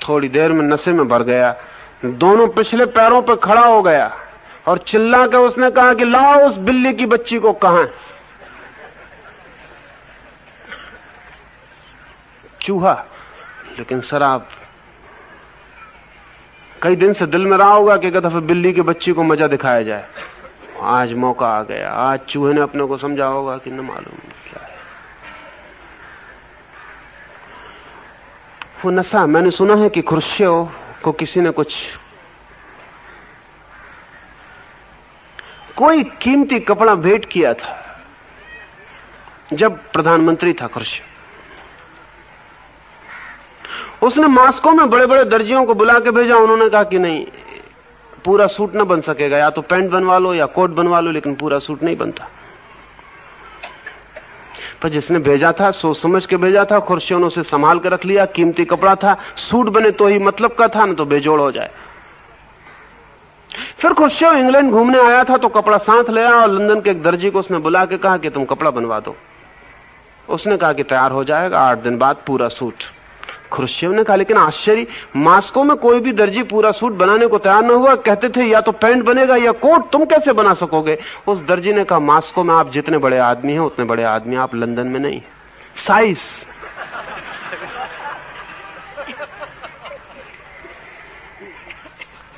थोड़ी देर में नशे में भर गया, दोनों पिछले पैरों पर खड़ा हो गया और चिल्ला के उसने कहा कि लाओ उस बिल्ली की बच्ची को। कहां? चूहा, लेकिन शराब। कई दिन से दिल में रहा होगा कि एक दफे बिल्ली की बच्ची को मजा दिखाया जाए। आज मौका आ गया। आज चूहे ने अपने को समझा होगा कि न मालूम क्या है वो नशा। मैंने सुना है कि खुर्शियों को किसी ने कोई कीमती कपड़ा भेंट किया था जब प्रधानमंत्री था खुर्शियों। उसने मास्को में बड़े बड़े दर्जियों को बुला के भेजा। उन्होंने कहा कि नहीं, पूरा सूट न बन सकेगा, या तो पैंट बनवा लो या कोट बनवा लो, लेकिन पूरा सूट नहीं बनता। पर जिसने भेजा था सोच समझ के भेजा था। खुर्शियों ने उसे संभाल के रख लिया, कीमती कपड़ा था, सूट बने तो ही मतलब का था, न तो बेजोड़ हो जाए। फिर खुर्शियों इंग्लैंड घूमने आया था तो कपड़ा साथ ले आया और लंदन के एक दर्जी को उसने बुला के कहा कि तुम कपड़ा बनवा दो। उसने कहा कि तैयार हो जाएगा, 8 दिन बाद पूरा सूट। खुर्शियों ने कहा लेकिन आश्चर्य, मास्को में कोई भी दर्जी पूरा सूट बनाने को तैयार न हुआ। कहते थे या तो पैंट बनेगा या कोट, तुम कैसे बना सकोगे? उस दर्जी ने कहा मास्को में आप जितने बड़े आदमी हैं उतने बड़े आदमी आप लंदन में नहीं। साइज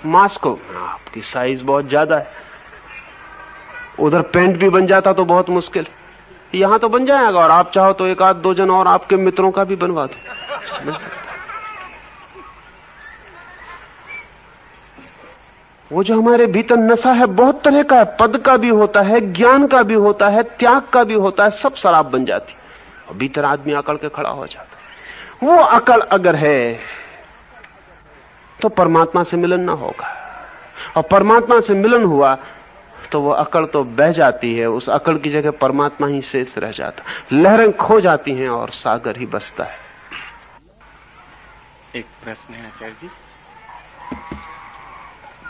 मास्को आपकी साइज बहुत ज्यादा है। उधर पैंट भी बन जाता तो बहुत मुश्किल, यहां तो बन जाएगा। और आप चाहो तो एक आध दो जन और आपके मित्रों का भी बनवा दो। वो जो हमारे भीतर नशा है बहुत तरह का है, पद का भी होता है, ज्ञान का भी होता है, त्याग का भी होता है, सब शराब बन जाती और भीतर आदमी अकड़ के खड़ा हो जाता है। वो अकड़ अगर है तो परमात्मा से मिलन ना होगा, और परमात्मा से मिलन हुआ तो वो अकड़ तो बह जाती है। उस अकड़ की जगह परमात्मा ही शेष रह जाता, लहरें खो जाती हैं और सागर ही बसता है। एक प्रश्न है आचार्य जी।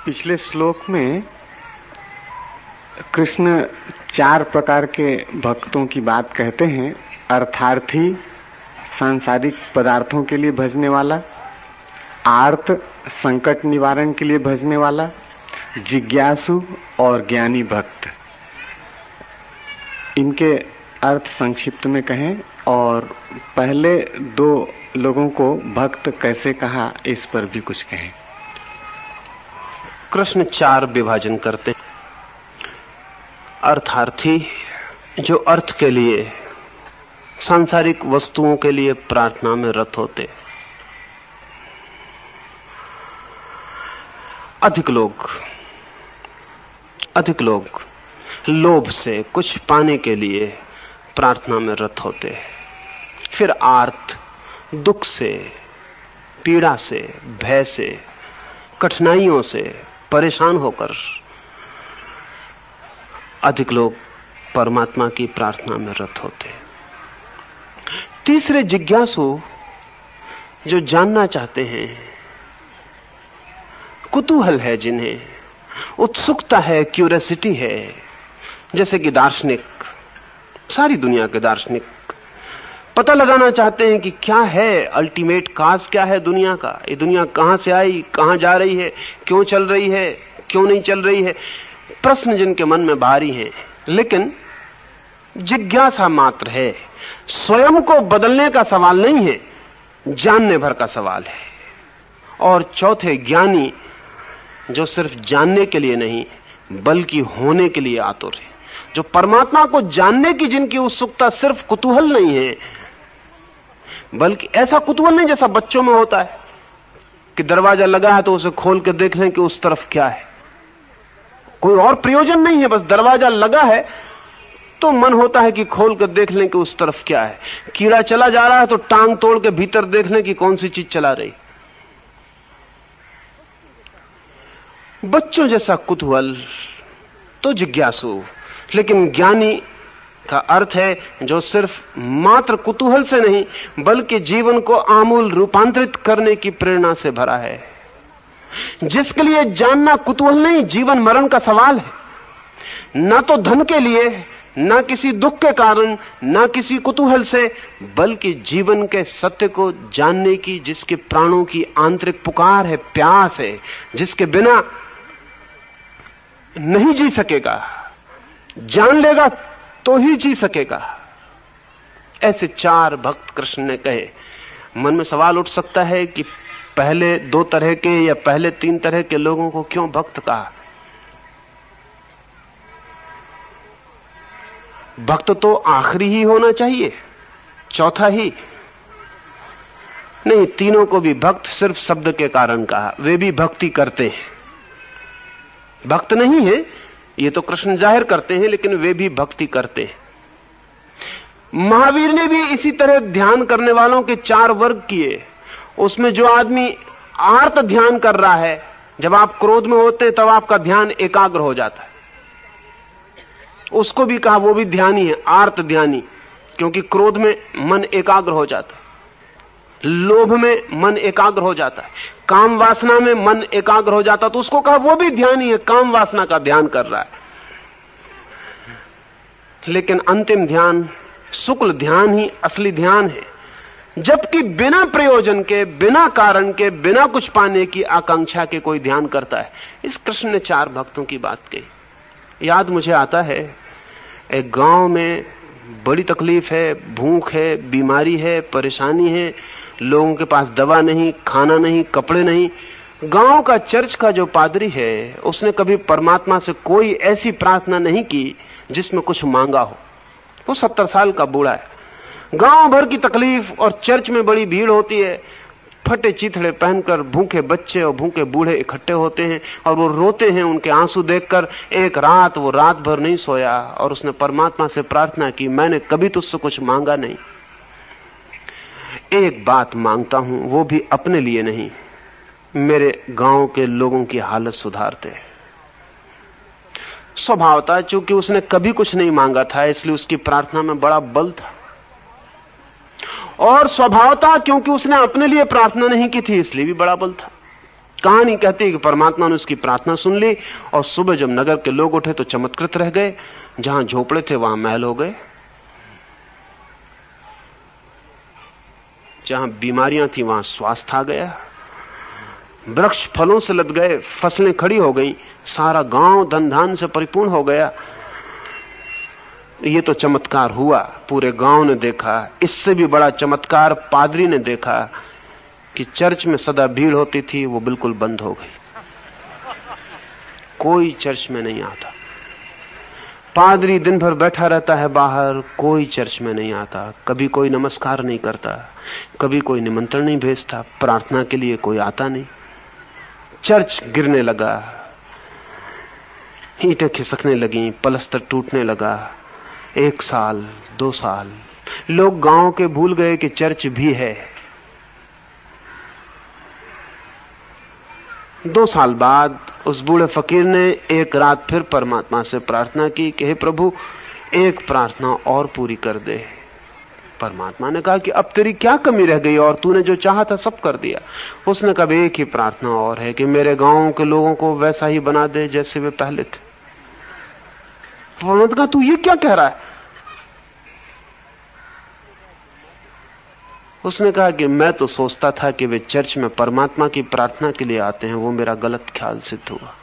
पिछले श्लोक में कृष्ण 4 प्रकार के भक्तों की बात कहते हैं। अर्थार्थी, सांसारिक पदार्थों के लिए भजने वाला, आर्त, संकट निवारण के लिए भजने वाला, जिज्ञासु और ज्ञानी भक्त। इनके अर्थ संक्षिप्त में कहें, और पहले 2 लोगों को भक्त कैसे कहा इस पर भी कुछ कहें। कृष्ण 4 विभाजन करते हैं। अर्थार्थी, जो अर्थ के लिए, सांसारिक वस्तुओं के लिए प्रार्थना में रत होते। अधिक लोग लोभ से, कुछ पाने के लिए प्रार्थना में रत होते। फिर आर्त, दुख से, पीड़ा से, भय से, कठिनाइयों से परेशान होकर अधिक लोग परमात्मा की प्रार्थना में रत होते। तीसरे जिज्ञासु, जो जानना चाहते हैं कुतूहल है, जिन्हें उत्सुकता है, क्यूरियोसिटी है। जैसे कि दार्शनिक, सारी दुनिया के दार्शनिक पता लगाना चाहते हैं कि क्या है अल्टीमेट काज, क्या है दुनिया का, ये दुनिया कहां से आई, कहां जा रही है, क्यों चल रही है, क्यों नहीं चल रही है। प्रश्न जिनके मन में भारी हैं, लेकिन जिज्ञासा मात्र है। स्वयं को बदलने का सवाल नहीं है, जानने भर का सवाल है। और चौथे, ज्ञानी, जो सिर्फ जानने के लिए नहीं बल्कि होने के लिए आतुर है, जो परमात्मा को जानने की जिनकी उत्सुकता सिर्फ कुतूहल नहीं है, बल्कि ऐसा कुतूहल नहीं जैसा बच्चों में होता है कि दरवाजा लगा है तो उसे खोल के देख लें कि उस तरफ क्या है। कोई और प्रयोजन नहीं है, बस दरवाजा लगा है तो मन होता है कि खोल कर देख लें कि उस तरफ क्या है। कीड़ा चला जा रहा है तो टांग तोड़ के भीतर देख लें कि कौन सी चीज चला रही। बच्चों जैसा कुतूहल तो जिज्ञासु, लेकिन ज्ञानी का अर्थ है जो सिर्फ मात्र कुतूहल से नहीं बल्कि जीवन को आमूल रूपांतरित करने की प्रेरणा से भरा है, जिसके लिए जानना कुतूहल नहीं, जीवन मरण का सवाल है। न तो धन के लिए, न किसी दुख के कारण, न किसी कुतूहल से, बल्कि जीवन के सत्य को जानने की जिसके प्राणों की आंतरिक पुकार है, प्यास है, जिसके बिना नहीं जी सकेगा, जान लेगा तो ही जी सकेगा। ऐसे चार भक्त कृष्ण ने कहे। मन में सवाल उठ सकता है कि पहले दो तरह के या पहले तीन तरह के लोगों को क्यों भक्त कहा? भक्त तो आखिरी ही होना चाहिए, चौथा ही नहीं। तीनों को भी भक्त सिर्फ शब्द के कारण कहा। वे भी भक्ति करते हैं, भक्त नहीं है ये तो कृष्ण जाहिर करते हैं, लेकिन वे भी भक्ति करते हैं। महावीर ने भी इसी तरह ध्यान करने वालों के चार वर्ग किए। उसमें जो आदमी आर्त ध्यान कर रहा है, जब आप क्रोध में होते हैं तब आपका ध्यान एकाग्र हो जाता है, उसको भी कहा वो भी ध्यानी है, आर्त ध्यानी, क्योंकि क्रोध में मन एकाग्र हो जाता है, लोभ में मन एकाग्र हो जाता है, काम वासना में मन एकाग्र हो जाता, तो उसको कहा वो भी ध्यानी है, काम वासना का ध्यान कर रहा है। लेकिन अंतिम ध्यान, शुक्ल ध्यान ही असली ध्यान है, जबकि बिना प्रयोजन के, बिना कारण के, बिना कुछ पाने की आकांक्षा के कोई ध्यान करता है। इस कृष्ण ने चार भक्तों की बात कही। याद मुझे आता है, एक गांव में बड़ी तकलीफ है, भूख है, बीमारी है, परेशानी है, लोगों के पास दवा नहीं, खाना नहीं, कपड़े नहीं। गांव का चर्च का जो पादरी है, उसने कभी परमात्मा से कोई ऐसी प्रार्थना नहीं की जिसमें कुछ मांगा हो। वो 70 साल का बूढ़ा है, गांव भर की तकलीफ और चर्च में बड़ी भीड़ होती है, फटे चीथड़े पहनकर भूखे बच्चे और भूखे बूढ़े इकट्ठे होते हैं और वो रोते हैं उनके आंसू देखकर। एक रात वो रात भर नहीं सोया और उसने परमात्मा से प्रार्थना की, मैंने कभी तुझसे कुछ मांगा नहीं, एक बात मांगता हूं, वो भी अपने लिए नहीं, मेरे गांव के लोगों की हालत सुधारते। स्वभावता चूंकि उसने कभी कुछ नहीं मांगा था, इसलिए उसकी प्रार्थना में बड़ा बल था, और स्वभावता क्योंकि उसने अपने लिए प्रार्थना नहीं की थी, इसलिए भी बड़ा बल था। कहानी कहती है कि परमात्मा ने उसकी प्रार्थना सुन ली और सुबह जब नगर के लोग उठे तो चमत्कृत रह गए। जहां झोपड़े थे वहां महल हो गए, जहां बीमारियां थी वहां स्वास्थ्य आ गया, वृक्ष फलों से लद गए, फसलें खड़ी हो गई, सारा गांव धन धान से परिपूर्ण हो गया। ये तो चमत्कार हुआ, पूरे गांव ने देखा। इससे भी बड़ा चमत्कार पादरी ने देखा कि चर्च में सदा भीड़ होती थी, वो बिल्कुल बंद हो गई, कोई चर्च में नहीं आता। पादरी दिन भर बैठा रहता है बाहर, कोई चर्च में नहीं आता, कभी कोई नमस्कार नहीं करता, कभी कोई निमंत्रण नहीं भेजता, प्रार्थना के लिए कोई आता नहीं। चर्च गिरने लगा, ईंटें खिसकने लगी, पलस्तर टूटने लगा। 1 साल, 2 साल, लोग गांव के भूल गए कि चर्च भी है। 2 साल बाद उस बूढ़े फकीर ने एक रात फिर परमात्मा से प्रार्थना की कि हे प्रभु, एक प्रार्थना और पूरी कर दे। परमात्मा ने कहा कि अब तेरी क्या कमी रह गई और तूने जो चाहा था सब कर दिया। उसने कहा एक ही प्रार्थना और है कि मेरे गांव के लोगों को वैसा ही बना दे जैसे वे पहले थे। परमात्मा ने कहा तू ये क्या कह रहा है? उसने कहा कि मैं तो सोचता था कि वे चर्च में परमात्मा की प्रार्थना के लिए आते हैं, वो मेरा गलत ख्याल सिद्ध हुआ।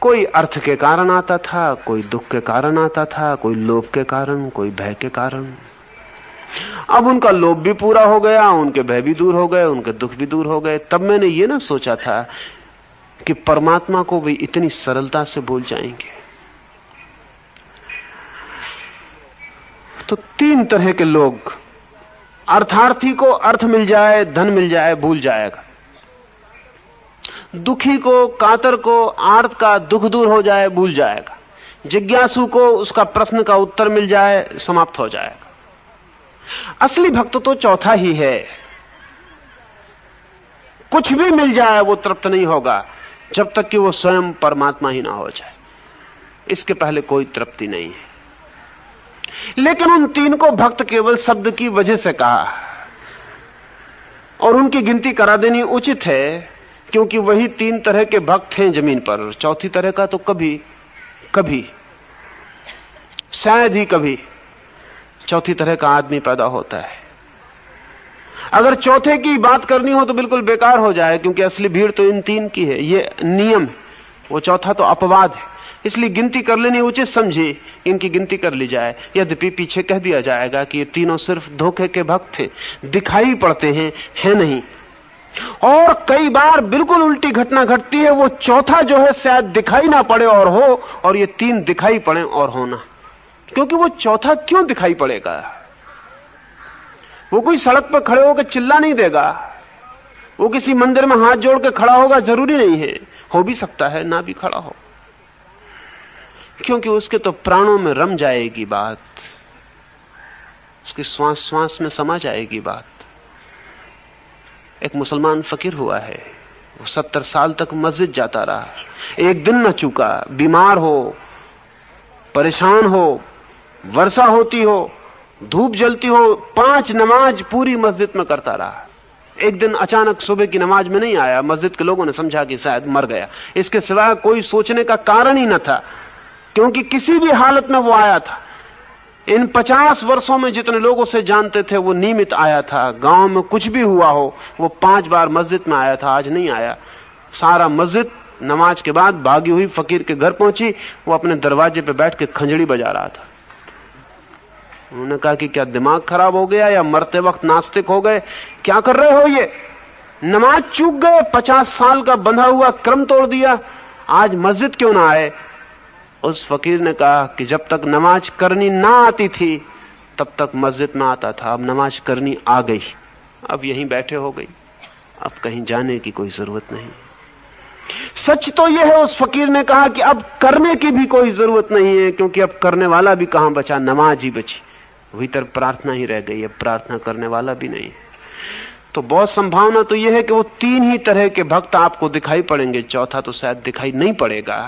कोई अर्थ के कारण आता था, कोई दुख के कारण आता था, कोई लोभ के कारण, कोई भय के कारण। अब उनका लोभ भी पूरा हो गया, उनके भय भी दूर हो गए, उनके दुख भी दूर हो गए। तब मैंने ये ना सोचा था कि परमात्मा को वे इतनी सरलता से भूल जाएंगे। तो तीन तरह के लोग, अर्थार्थी को अर्थ मिल जाए, धन मिल जाए, भूल जाएगा। दुखी को, कातर को आर्त का दुख दूर हो जाए, भूल जाएगा। जिज्ञासु को उसका प्रश्न का उत्तर मिल जाए, समाप्त हो जाएगा। असली भक्त तो चौथा ही है। कुछ भी मिल जाए वो तृप्त नहीं होगा जब तक कि वो स्वयं परमात्मा ही ना हो जाए। इसके पहले कोई तृप्ति नहीं है। लेकिन उन तीन को भक्त केवल शब्द की वजह से कहा, और उनकी गिनती करा देनी उचित है, क्योंकि वही तीन तरह के भक्त हैं जमीन पर। चौथी तरह का तो कभी शायद ही कभी चौथी तरह का आदमी पैदा होता है। अगर चौथे की बात करनी हो तो बिल्कुल बेकार हो जाए, क्योंकि असली भीड़ तो इन तीन की है, ये नियम। वो चौथा तो अपवाद है, इसलिए गिनती कर लेनी उचित समझी, इनकी गिनती कर ली जाए। यद्यपि पीछे कह दिया जाएगा कि ये तीनों सिर्फ धोखे के भक्त थे, दिखाई पड़ते हैं, है नहीं। और कई बार बिल्कुल उल्टी घटना घटती है, वो चौथा जो है शायद दिखाई ना पड़े और हो, और ये तीन दिखाई पड़े और होना। क्योंकि वो चौथा क्यों दिखाई पड़ेगा? वो कोई सड़क पर खड़े होकर चिल्ला नहीं देगा, वो किसी मंदिर में हाथ जोड़ के खड़ा होगा, जरूरी नहीं है, हो भी सकता है ना भी खड़ा हो, क्योंकि उसके तो प्राणों में रम जाएगी बात, उसके श्वास श्वास में समा जाएगी बात। एक मुसलमान फकीर हुआ है, वो 70 साल तक मस्जिद जाता रहा, एक दिन न चूका, बीमार हो, परेशान हो, वर्षा होती हो, धूप जलती हो, 5 नमाज पूरी मस्जिद में करता रहा। एक दिन अचानक सुबह की नमाज में नहीं आया, मस्जिद के लोगों ने समझा कि शायद मर गया। इसके सिवा कोई सोचने का कारण ही न था, क्योंकि किसी भी हालत में वो आया था। इन 50 वर्षों में जितने लोगों से जानते थे वो नियमित आया था। गांव में कुछ भी हुआ हो वो 5 बार मस्जिद में आया था, आज नहीं आया। सारा मस्जिद नमाज के बाद भागी हुई फकीर के घर पहुंची, वो अपने दरवाजे पे बैठ के खंजड़ी बजा रहा था। उन्होंने कहा कि क्या दिमाग खराब हो गया या मरते वक्त नास्तिक हो गए, क्या कर रहे हो? ये नमाज चूक गए, 50 साल का बंधा हुआ क्रम तोड़ दिया, आज मस्जिद क्यों ना आए? उस फकीर ने कहा कि जब तक नमाज करनी ना आती थी तब तक मस्जिद में आता था, अब नमाज करनी आ गई, अब यहीं बैठे हो गई, अब कहीं जाने की कोई जरूरत नहीं। सच तो यह है, उस फकीर ने कहा कि अब करने की भी कोई जरूरत नहीं है, क्योंकि अब करने वाला भी कहां बचा, नमाज ही बची, भीतर प्रार्थना ही रह गई, अब प्रार्थना करने वाला भी नहीं है। तो बहुत संभावना तो यह है कि वो तीन ही तरह के भक्त आपको दिखाई पड़ेंगे, चौथा तो शायद दिखाई नहीं पड़ेगा।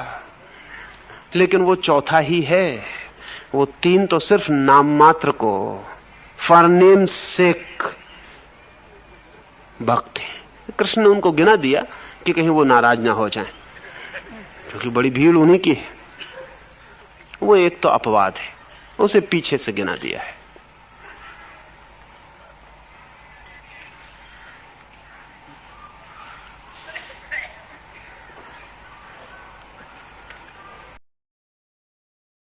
लेकिन वो चौथा ही है, वो तीन तो सिर्फ नाम मात्र को, फॉर नेम सेक भक्त हैं। कृष्ण ने उनको गिना दिया कि कहीं वो नाराज ना हो जाएं, क्योंकि बड़ी भीड़ उन्हीं की है। वो एक तो अपवाद है, उसे पीछे से गिना दिया है।